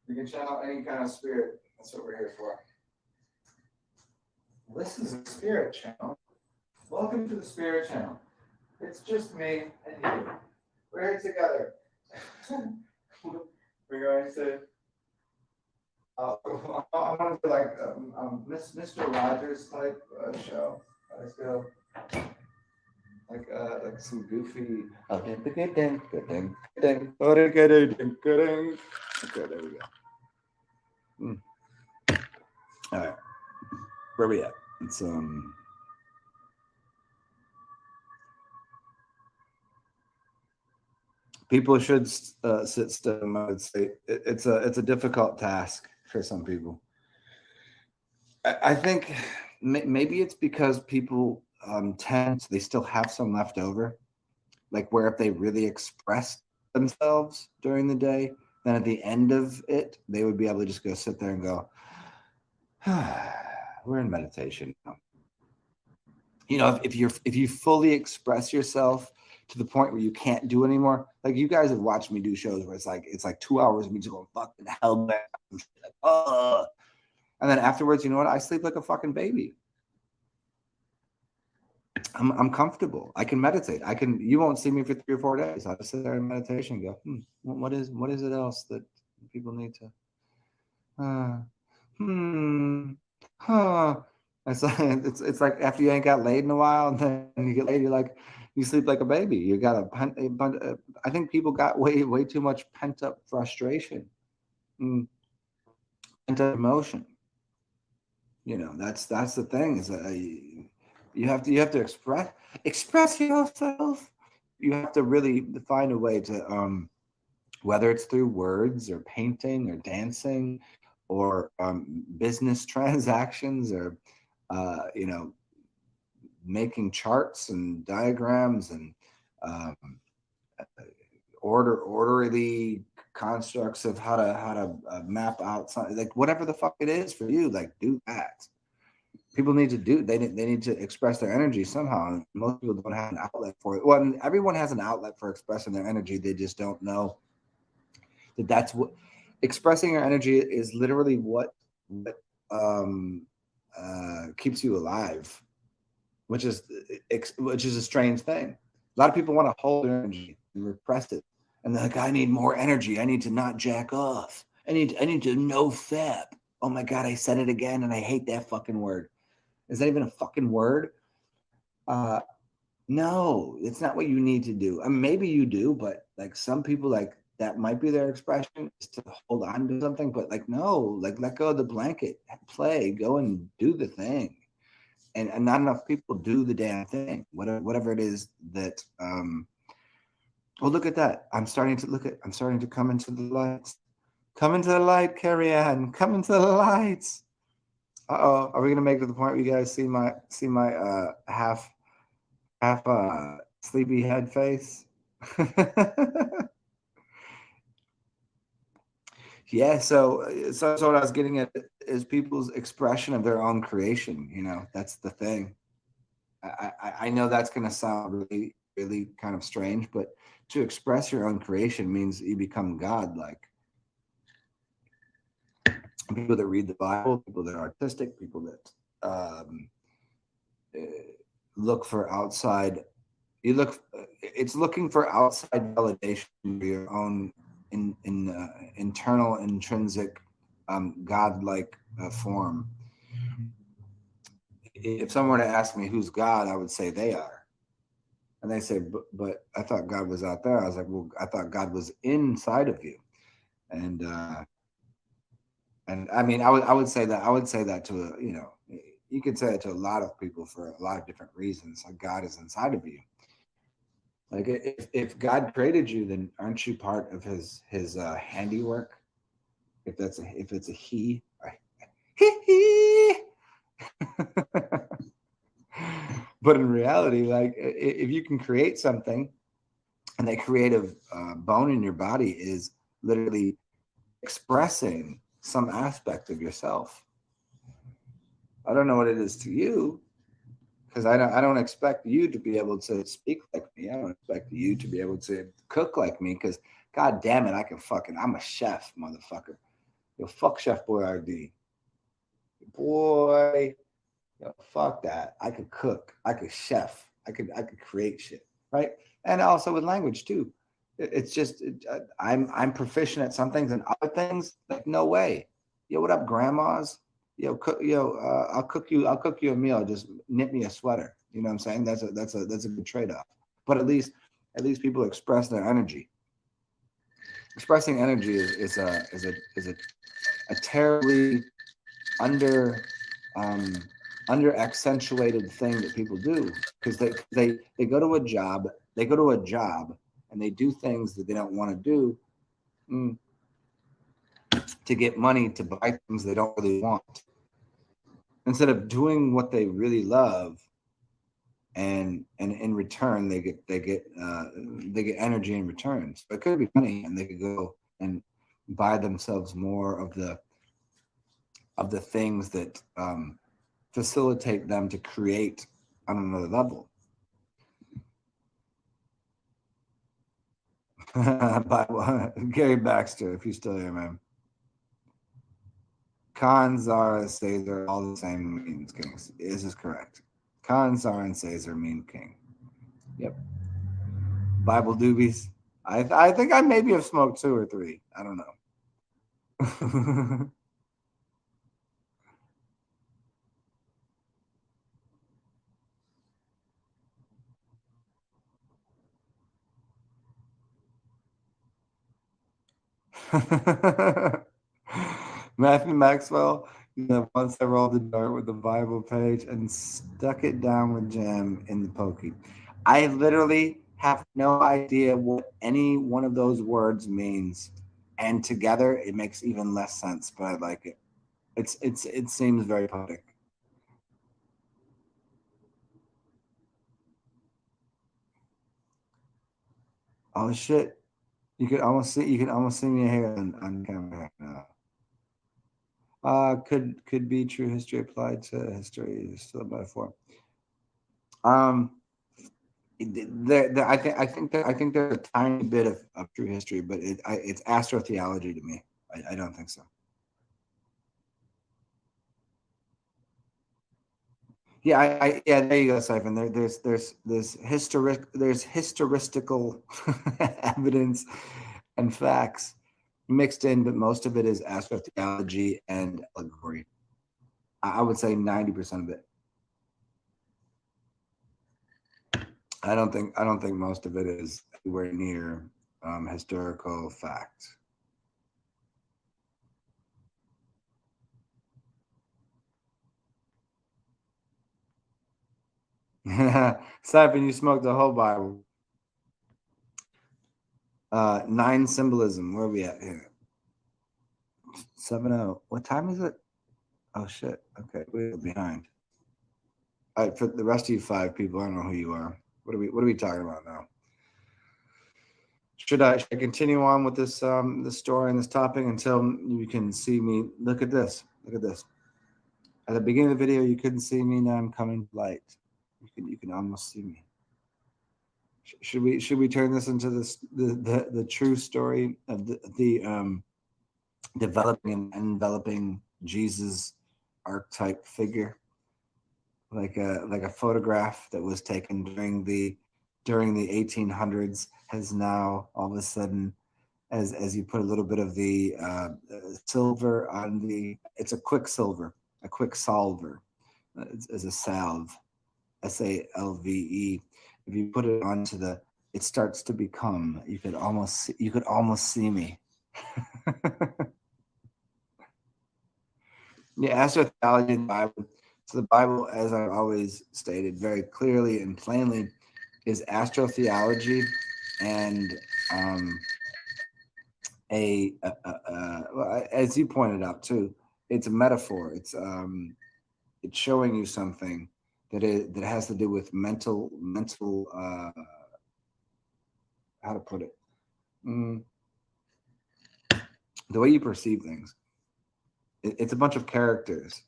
We can channel any kind of spirit. That's what we're here for. This is a spirit channel. Welcome to the Spirit Channel. It's just me and you. We're here together. We're going to. I want to do like Mr. Rogers type show. Let's go. Like some goofy. Okay, there we go. All right, where we at? It's people should sit still. I would say it's a difficult task for some people. I think maybe it's because people they still have some left over, like where if they really express themselves during the day, then at the end of it, they would be able to just go sit there and go, we're in meditation now. You know, if you fully express yourself to the point where you can't do anymore, like you guys have watched me do shows where it's like 2 hours of me just going fucking hell, like, and then afterwards, you know what? I sleep like a fucking baby. I'm comfortable. I can meditate. You won't see me for 3 or 4 days. I'll just sit there in meditation and go, what is it else that people need to it's like after you ain't got laid in a while and then you get laid, you sleep like a baby. You got I think people got way too much pent up frustration, pent up emotion. You know, that's the thing is that you have to express yourself. You have to really find a way to whether it's through words or painting or dancing or business transactions or you know, making charts and diagrams and orderly constructs of how to map out something, like whatever the fuck it is for you, like do that. People need to they need to express their energy somehow. And most people don't have an outlet for it. Well, everyone has an outlet for expressing their energy. They just don't know that's what expressing your energy is literally what keeps you alive, which is a strange thing. A lot of people want to hold their energy and repress it, and they're like, "I need more energy. I need to not jack off. I need to no fap." Oh my god, I said it again, and I hate that fucking word. Is that even a fucking word? Uh, no, it's not what you need to do. I mean, maybe you do, but like some people, like that might be their expression is to hold on to something. But like, no, like let go of the blanket, play, go and do the thing. And not enough people do the damn thing. Whatever it is that. Well, look at that. I'm starting to look at. I'm starting to come into the lights. Come into the light, Carrie Ann. Come into the lights. Uh-oh. Are we gonna make it to the point where you guys see my half sleepy head face? Yeah, so what I was getting at is people's expression of their own creation. That's the thing. I know that's gonna sound really, really kind of strange, but to express your own creation means you become God. Like people that read the Bible, people that are artistic, people that eh, look for outside. It's looking for outside validation for your own internal intrinsic godlike form. If someone were to ask me who's God, I would say they are. And they say, but I thought God was out there. I was like, well, I thought God was inside of you. And I mean, I would say that to you could say it to a lot of people for a lot of different reasons. Like God is inside of you. Like if God created you, then aren't you part of his handiwork? If it's a he, but in reality, like if you can create something, and that creative bone in your body is literally expressing some aspect of yourself. I don't know what it is to you, because I don't expect you to be able to speak like me. I don't expect you to be able to cook like me, because god damn it, I'm a chef, motherfucker. Yo, fuck Chef Boyardee. Boy, yo, fuck that. I could cook. I could chef. I could create shit, right? And also with language too. It's just I'm proficient at some things, and other things like no way. Yo, what up, grandmas? I'll cook you a meal. Just knit me a sweater. You know what I'm saying? That's a good trade off. But at least people express their energy. Expressing energy is a terribly under um, under accentuated thing that people do, because they go to a job and they do things that they don't want to do, mm, to get money to buy things they don't really want, instead of doing what they really love, and in return they get energy in return. So it could be money, and they could go and buy themselves more of the things that facilitate them to create on another level. Gary Baxter, if you're still here, man. Khan, Zara, Caesar, all the same means kings. This is correct. Khan, Zara, and Caesar mean king. Yep. Bible doobies. I think I maybe have smoked 2 or 3. I don't know. Matthew Maxwell, once I rolled the dart with the Bible page and stuck it down with jam in the pokey. I literally have no idea what any one of those words means, and together it makes even less sense. But I like it. It seems very poetic. Oh shit! You can almost see me here on camera now. Could be true history applied to history is still a metaphor. Um, I think there's a tiny bit of true history, but it's astrotheology to me. I don't think so. Yeah, yeah, there you go, Siphon. There's historical evidence and facts mixed in, but most of it is astrotheology and allegory. I would say 90% of it. I don't think most of it is anywhere near historical fact. Siphon, you smoked the whole Bible. 9 symbolism. Where are we at here? 7:0. What time is it? Oh shit. Okay, we're behind. All right, for the rest of you 5 people, I don't know who you are. What are we talking about now? Should I continue on with this this story and this topic until you can see me? Look at this. Look at this. At the beginning of the video, you couldn't see me. Now I'm coming to light. You can almost see me. Should we turn this into the true story of the developing and enveloping Jesus archetype figure, like a photograph that was taken during the 1800s has now all of a sudden, as you put a little bit of the silver on the, it's a quick solver, as a salve, SALVE. If you put it onto it starts to become. You could almost see me. Yeah, astrotheology in the Bible. So the Bible, as I've always stated very clearly and plainly, is astrotheology and as you pointed out too, it's a metaphor. It's showing you something that has to do with mental how to put it, the way you perceive things. It's a bunch of characters,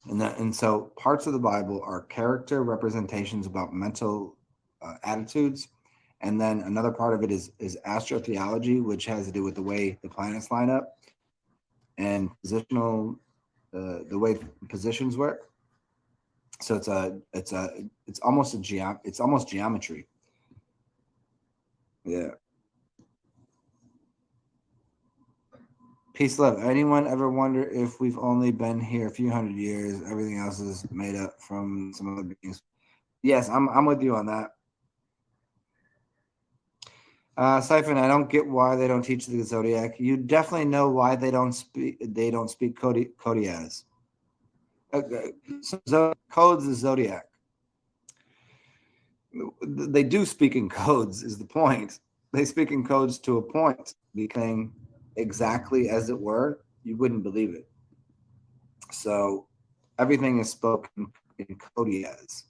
and so parts of the Bible are character representations about mental attitudes, and then another part of it is astrotheology, which has to do with the way the planets line up and positional, the way positions work. So it's almost geometry. Yeah. Peace, love. Anyone ever wonder if we've only been here a few hundred years? Everything else is made up from some other beings. Yes, I'm with you on that. Siphon, I don't get why they don't teach the zodiac. You definitely know why they don't speak Kodiaz. So codes the zodiac. They do speak in codes, is the point. They speak in codes to a point, becoming exactly as it were, you wouldn't believe it. So everything is spoken in Kodiaz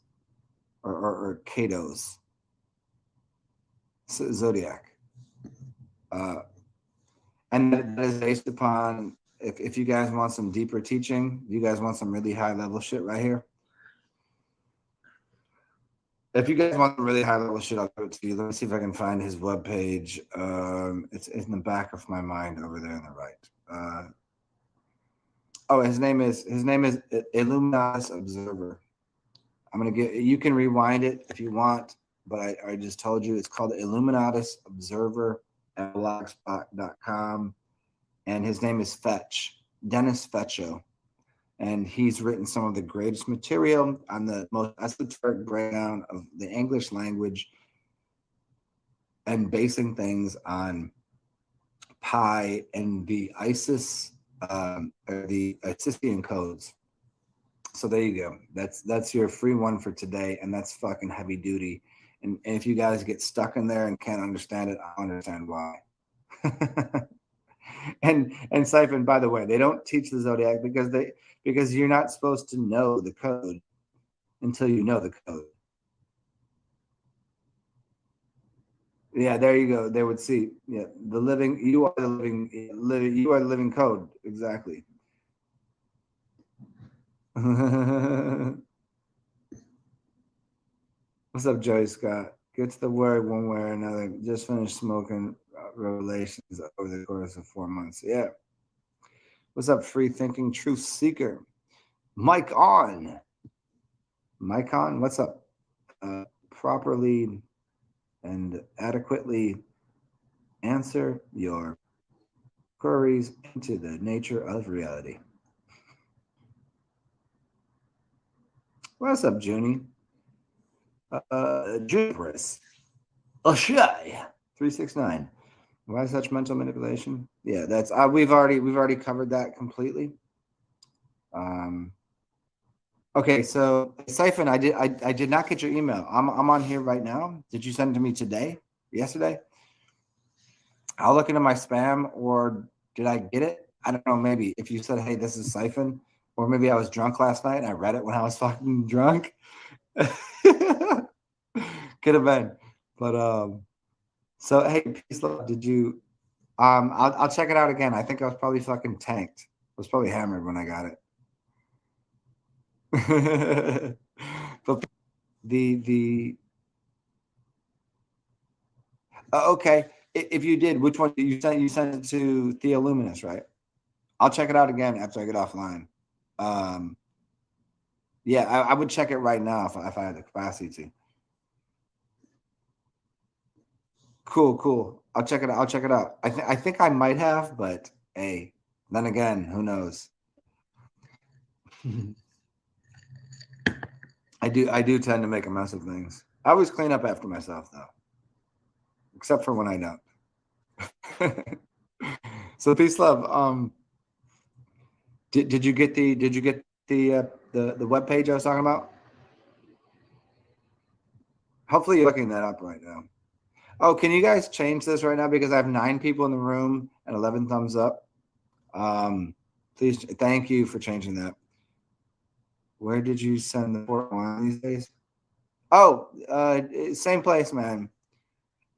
or Kados. Zodiac. And that is based upon, if you guys want some deeper teaching, you guys want some really high level shit right here. If you guys want some really high level shit, I'll give it to you. Let me see if I can find his webpage. It's in the back of my mind over there on the right. His name is Illuminatus Observer. You can rewind it if you want, but I just told you it's called Illuminatus Observer at blogspot.com, and his name is Dennis Fetcho, and he's written some of the greatest material on the most esoteric breakdown of the English language and basing things on pi and the Isis or the Isisian codes. So there you go. That's your free one for today, and that's fucking heavy duty. And if you guys get stuck in there and can't understand it, I understand why. and Siphon, by the way, they don't teach the zodiac because you're not supposed to know the code until you know the code. Yeah, there you go. They would see. Yeah, you are the living code. Exactly. What's up, Joey Scott? Gets the word one way or another. Just finished smoking. revelations over the course of 4 months. Yeah. What's up, free thinking truth seeker? Mike on. What's up? Properly and adequately answer your queries into the nature of reality. What's up, Junie? Juniperus. Shy 369. Why such mental manipulation? Yeah, that's we've already covered that completely. Okay, so Siphon, I did not get your email. I'm on here right now. Did you send it to me today? Yesterday? I'll look into my spam, or did I get it? I don't know. Maybe if you said, "Hey, this is Siphon," or maybe I was drunk last night and I read it when I was fucking drunk. Could have been, but so hey, peace love. Did you? I'll check it out again. I think I was probably fucking tanked. I was probably hammered when I got it. But the okay. If you did, which one you sent? You sent it to Theoluminous, right? I'll check it out again after I get offline. Yeah, I would check it right now if I had the capacity to. Cool. I'll check it out. I think I might have, but hey, then again, who knows? I do tend to make a mess of things. I always clean up after myself though. Except for when I don't. So peace love. Did you get the web page I was talking about? Hopefully you're looking that up right now. Oh, can you guys change this right now, because I have 9 people in the room and 11 thumbs up. Please, thank you for changing that. Where did you send the port wine these days? Oh, same place, man.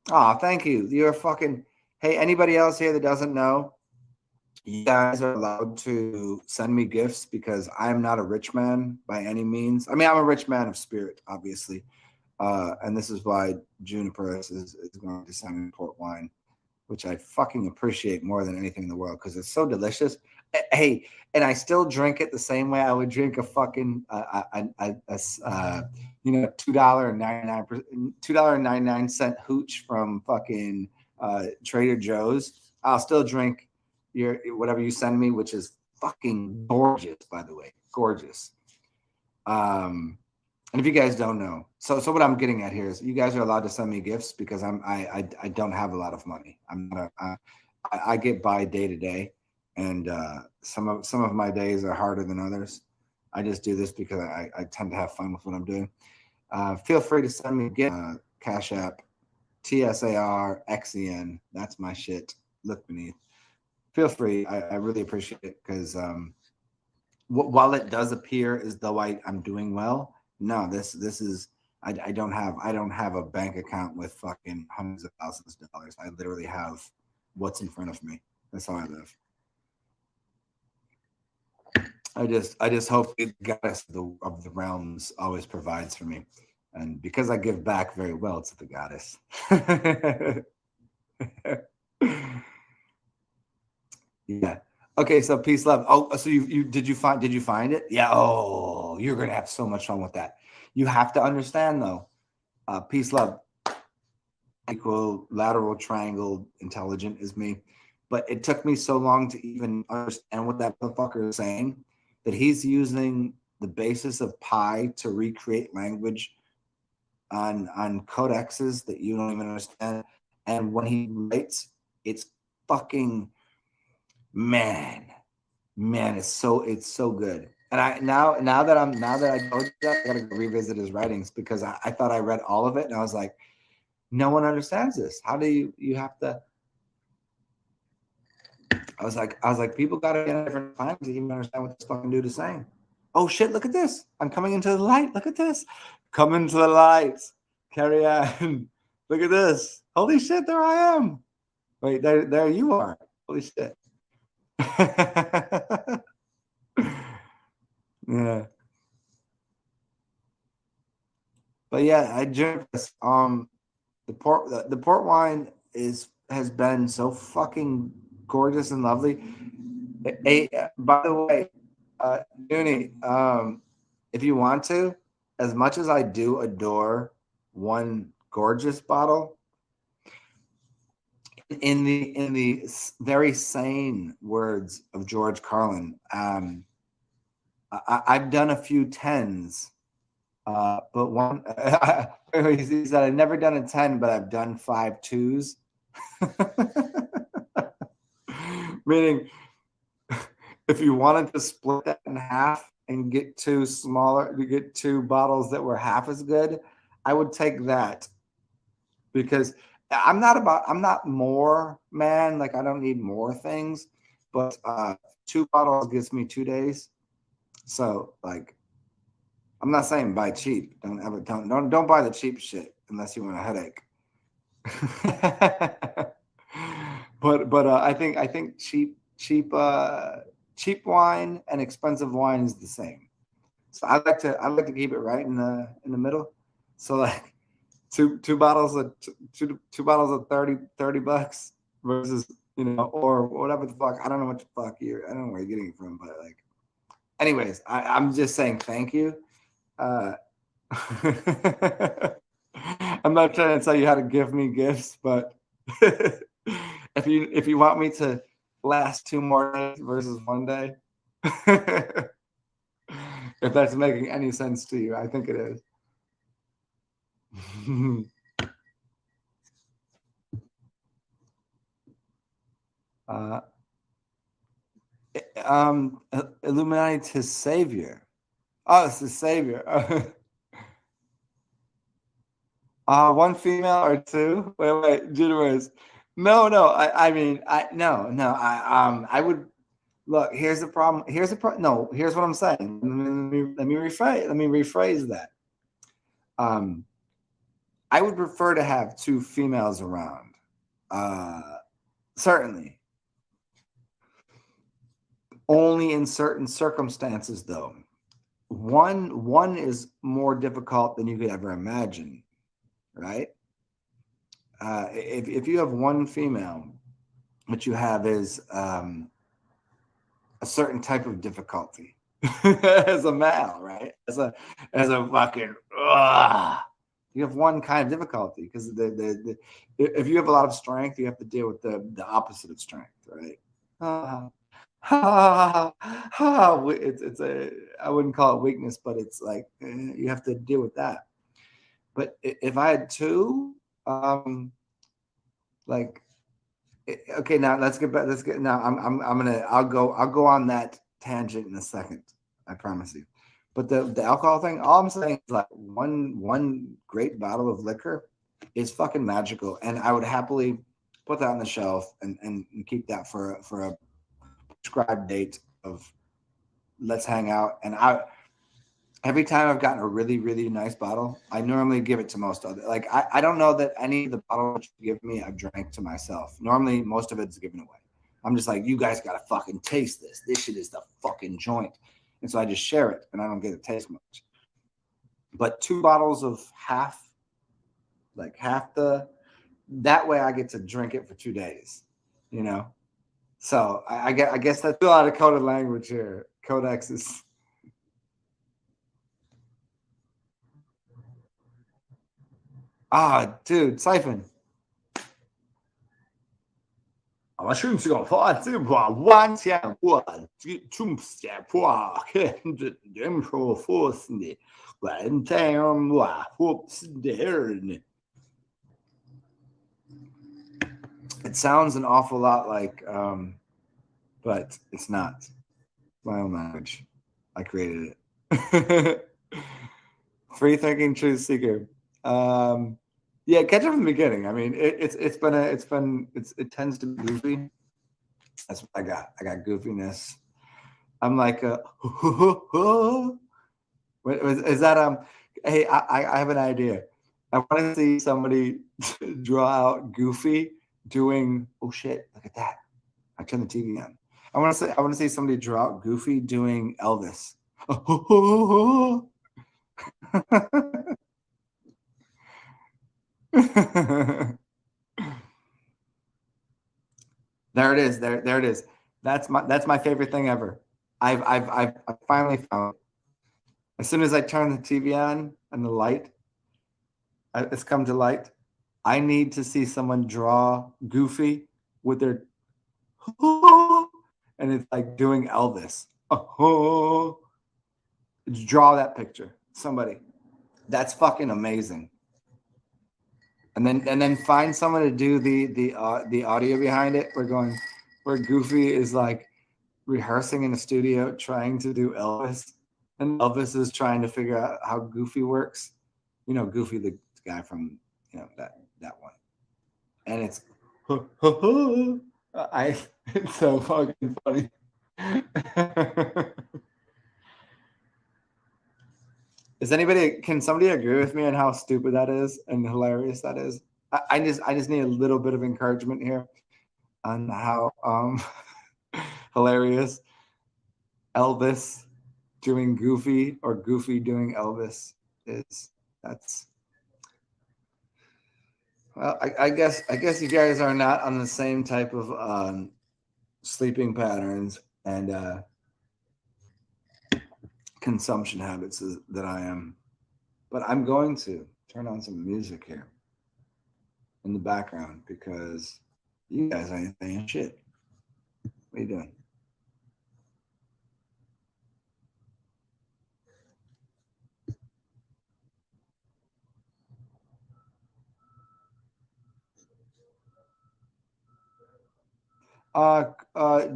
Oh, thank you. You're fucking. Hey, anybody else here that doesn't know, you guys are allowed to send me gifts, because I'm not a rich man by any means. I mean, I'm a rich man of spirit, obviously. And this is why Juniper is going to send me port wine, which I fucking appreciate more than anything in the world, because it's so delicious. Hey, and I still drink it the same way I would drink a fucking $2.99 hooch from fucking Trader Joe's. I'll still drink your whatever you send me, which is fucking gorgeous, by the way, gorgeous. And if you guys don't know, so what I'm getting at here is you guys are allowed to send me gifts, because I don't have a lot of money. I get by day to day, and some of my days are harder than others. I just do this because I tend to have fun with what I'm doing. Feel free to send me a gift. Cash App, TSARXEN. That's my shit. Look beneath. Feel free. I really appreciate it, because while it does appear as though I'm doing well, no, this is I don't have a bank account with fucking hundreds of thousands of dollars. I literally have what's in front of me. That's how I live. I just hope the goddess of the realms always provides for me, and because I give back very well to the goddess. Yeah. Okay, so peace, love. Oh, so did you find it? Yeah. Oh, you're gonna have so much fun with that. You have to understand though, peace, love, equal lateral triangle intelligent is me. But it took me so long to even understand what that motherfucker is saying, that he's using the basis of pi to recreate language on codexes that you don't even understand. And when he writes, it's fucking man, it's so good. And I now that I told you that, I gotta go revisit his writings, because I thought I read all of it, and I was like, no one understands this. How do you have to? I was like, people gotta be at different times to even understand what this fucking dude is saying. Oh shit! Look at this. I'm coming into the light. Look at this. Come into the light. Carry on. Look at this. Holy shit! There I am. Wait, there you are. Holy shit. Yeah. But yeah, I just the port wine is has been so fucking gorgeous and lovely. By the way, Noonie, if you want to, as much as I do adore one gorgeous bottle, in the very sane words of George Carlin, I've done a few 10s, but one he said I've never done a 10, but I've done 5 2s. Meaning, if you wanted to split that in half and get two bottles that were half as good, I would take that, because I'm not more, man. Like, I don't need more things, but 2 bottles gives me 2 days. So, like, I'm not saying buy cheap. Don't buy the cheap shit unless you want a headache. but I think cheap wine and expensive wine is the same. So I like to keep it right in the middle. So, like, two bottles of 30 bucks versus, or whatever the fuck. I don't know what the fuck I don't know where you're getting it from, but, like, anyways, I'm just saying thank you. I'm not trying to tell you how to give me gifts, but if you want me to last 2 more days versus 1 day, if that's making any sense to you, I think it is. Illuminati, his savior. Oh, it's his savior. One female or 2? Wait, generous. No. I would look. Here's the problem. No, here's what I'm saying. Let me rephrase that. I would prefer to have 2 females around. Certainly. Only in certain circumstances, though. One is more difficult than you could ever imagine, right? If you have 1 female, what you have is a certain type of difficulty as a male, right? As a fucking you have 1 kind of difficulty, because if you have a lot of strength, you have to deal with the opposite of strength, right? It's I wouldn't call it weakness, but it's like you have to deal with that. But if I had 2, like, okay, now let's get back. I'll go on that tangent in a second. I promise you. But the alcohol thing, all I'm saying is, like, one great bottle of liquor is fucking magical, and I would happily put that on the shelf and keep that for a prescribed date of let's hang out. And every time I've gotten a really, really nice bottle, I normally give it to most other. Like, I don't know that any of the bottles you give me I've drank to myself. Normally, most of it's given away. I'm just like, you guys gotta fucking taste this. This shit is the fucking joint. And so I just share it, and I don't get to taste much. But 2 bottles of half that way I get to drink it for 2 days, So I guess that's a lot of coded language here. Codexes. Dude, Siphon. 我甚至有发这把弯枪我中写破看着人说 force 呢 one time 我 hopes there. It sounds an awful lot like but it's not. My own language. I created it. Free thinking truth seeker. Yeah, catch up from the beginning. I mean, it tends to be goofy. That's what I got. I got goofiness. I'm like, is that Hey, I have an idea. I want to see somebody draw out Goofy doing. Oh shit! Look at that. I turned the TV on. I want to see somebody draw out Goofy doing Elvis. There it is. There it is. That's my favorite thing ever. I've finally found it. As soon as I turn the TV on and the light, it's come to light. I need to see someone draw Goofy with their and it's like doing Elvis. Draw that picture, somebody. That's fucking amazing. And then find someone to do the audio behind it. Where Goofy is like rehearsing in the studio trying to do Elvis, and Elvis is trying to figure out how Goofy works. You know, Goofy, the guy from that one, and it's it's so fucking funny. Can somebody agree with me on how stupid that is and hilarious that is? I just need a little bit of encouragement here on how hilarious Elvis doing Goofy or Goofy doing Elvis is. That's well, I guess you guys are not on the same type of sleeping patterns and consumption habits that I am. But I'm going to turn on some music here in the background because you guys ain't saying shit. What are you doing?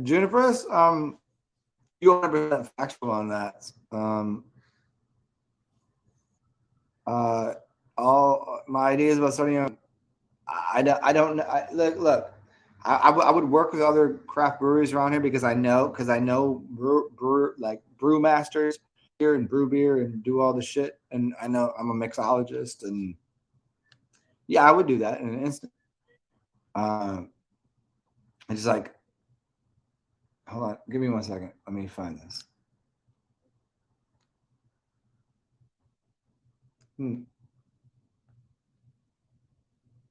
Juniper's, you 100% factual on that. All my ideas about starting, I don't know. Look, I would work with other craft breweries around here because I know brew masters here and brew beer and do all the shit, and I know I'm a mixologist, and yeah, I would do that in an instant. It's just like, hold on, give me 1 second. Let me find this. Let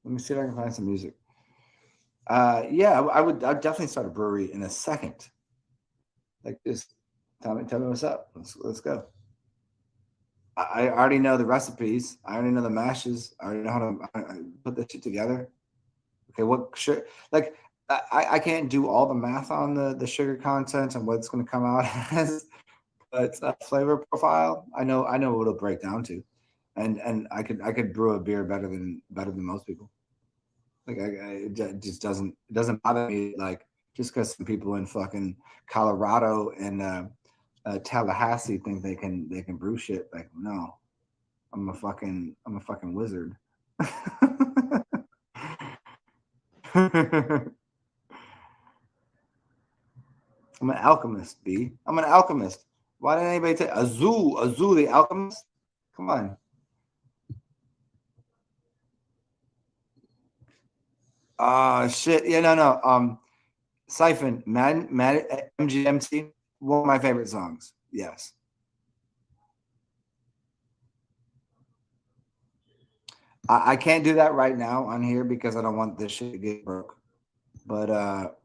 me see if I can find some music. Yeah, I'd definitely start a brewery in a second. Like, just tell me what's up. Let's go. I already know the recipes. I already know the mashes. I already know how to put this shit together. Okay, what sugar? Like, I can't do all the math on the sugar content and what it's going to come out as, but flavor profile, I know what it'll break down to, and I could brew a beer better than most people. Like, it just doesn't bother me. Like, just because some people in fucking Colorado and Tallahassee think they can brew shit. Like, no, I'm a fucking wizard. I'm an alchemist, B. I'm an alchemist. Why didn't anybody take Azul the alchemist? Come on. Shit. Yeah, no. Siphon, Mad MGMT, one of my favorite songs. Yes. I can't do that right now on here because I don't want this shit to get broke. But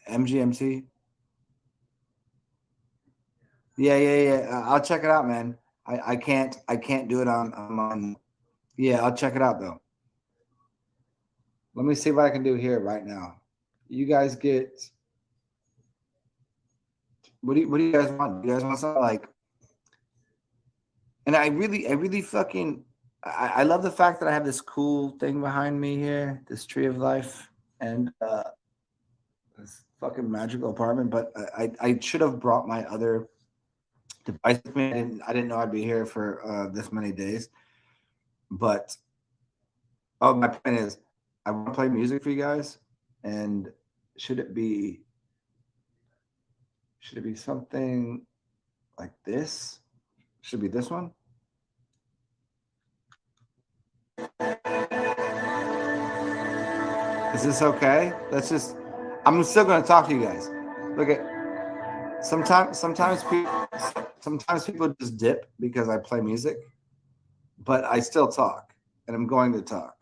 MGMT. Yeah. I'll check it out, man. I can't do it on mine. Yeah, I'll check it out though. Let me see what I can do here right now. You guys get what do you guys want? Do you guys want something like? And I really fucking I love the fact that I have this cool thing behind me here, this tree of life, and this fucking magical apartment. But I should have brought my other device with me. I didn't know I'd be here for this many days. But my point is, I want to play music for you guys, and should it be something like this? Should it be this one? Is this okay? I'm still going to talk to you guys. Look at sometimes people just dip because I play music, but I still talk, and I'm going to talk.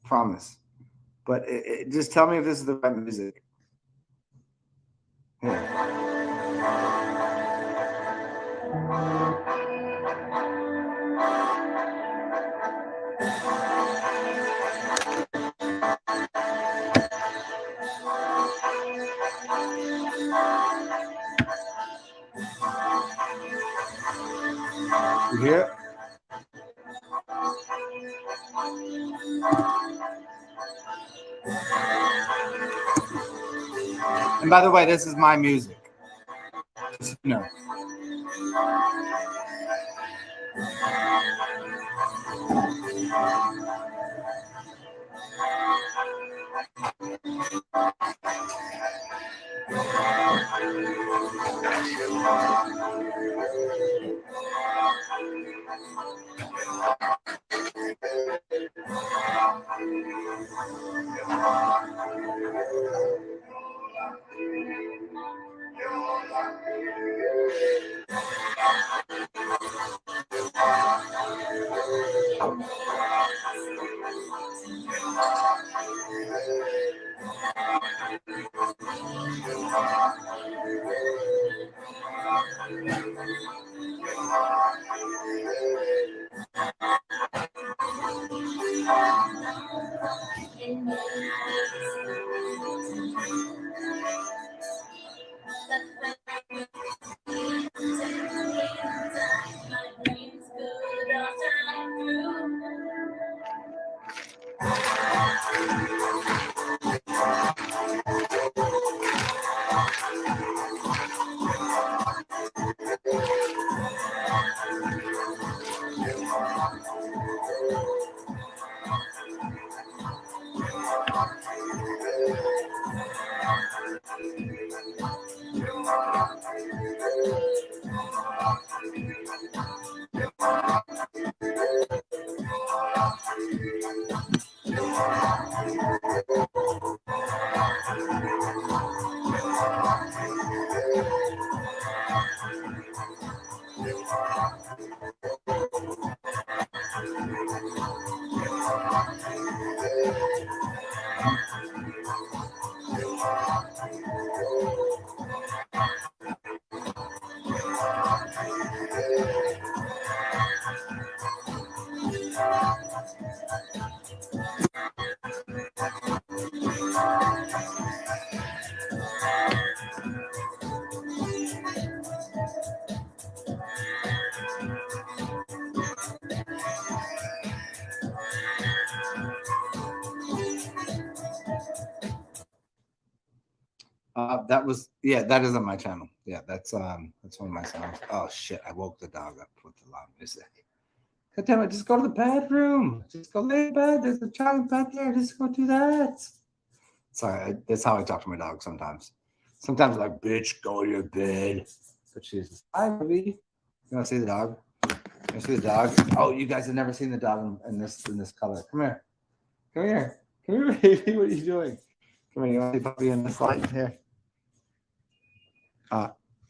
Promise. But just tell me if this is the right music. Here. You hear it? And by the way, this is my music. No. That was that is on my channel. Yeah, that's one of my songs. Oh shit, I woke the dog up with the loud music. God damn it, just go to the bathroom. Just go lay in bed. There's a child bed there. Just go do that. Sorry, that's how I talk to my dog sometimes. Sometimes I'm like, bitch, go to your bed. But she's hi, baby. You want to see the dog? You want to see the dog? Oh, you guys have never seen the dog in this color. Come here. Come here. Come here, baby. What are you doing? Come here. You want to see puppy in this light? Here.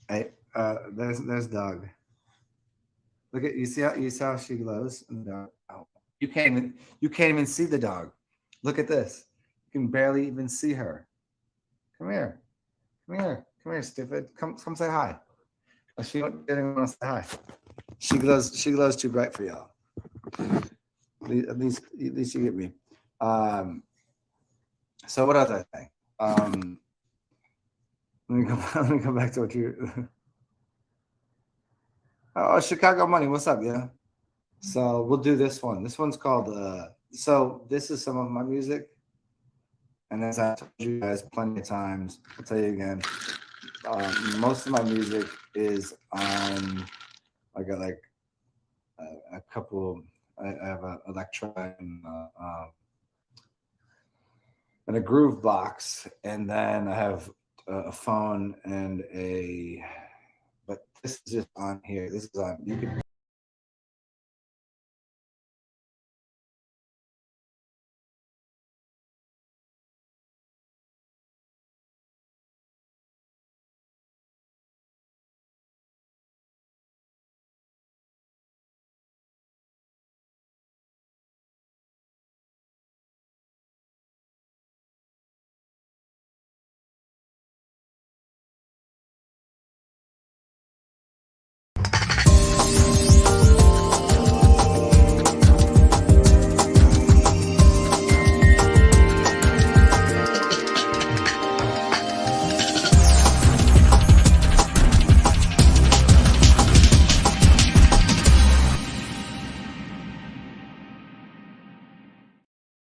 Hey, there's dog. Look at you see how she glows in the dog. Oh, you can't even see the dog. Look at this. You can barely even see her. Come here. Come here. Come here, stupid. Come say hi. Oh, she didn't want to say hi. She glows too bright for y'all. At least you get me. So what else I think? Let me come back to what you. Oh, Chicago Money, what's up, yeah? So we'll do this one. This one's called. So this is some of my music, and as I told you guys plenty of times, I'll tell you again. Most of my music is on. I got like a couple. I have an Electra and a Groove Box, and then I have a phone and a. But this is just on here. This is on. You can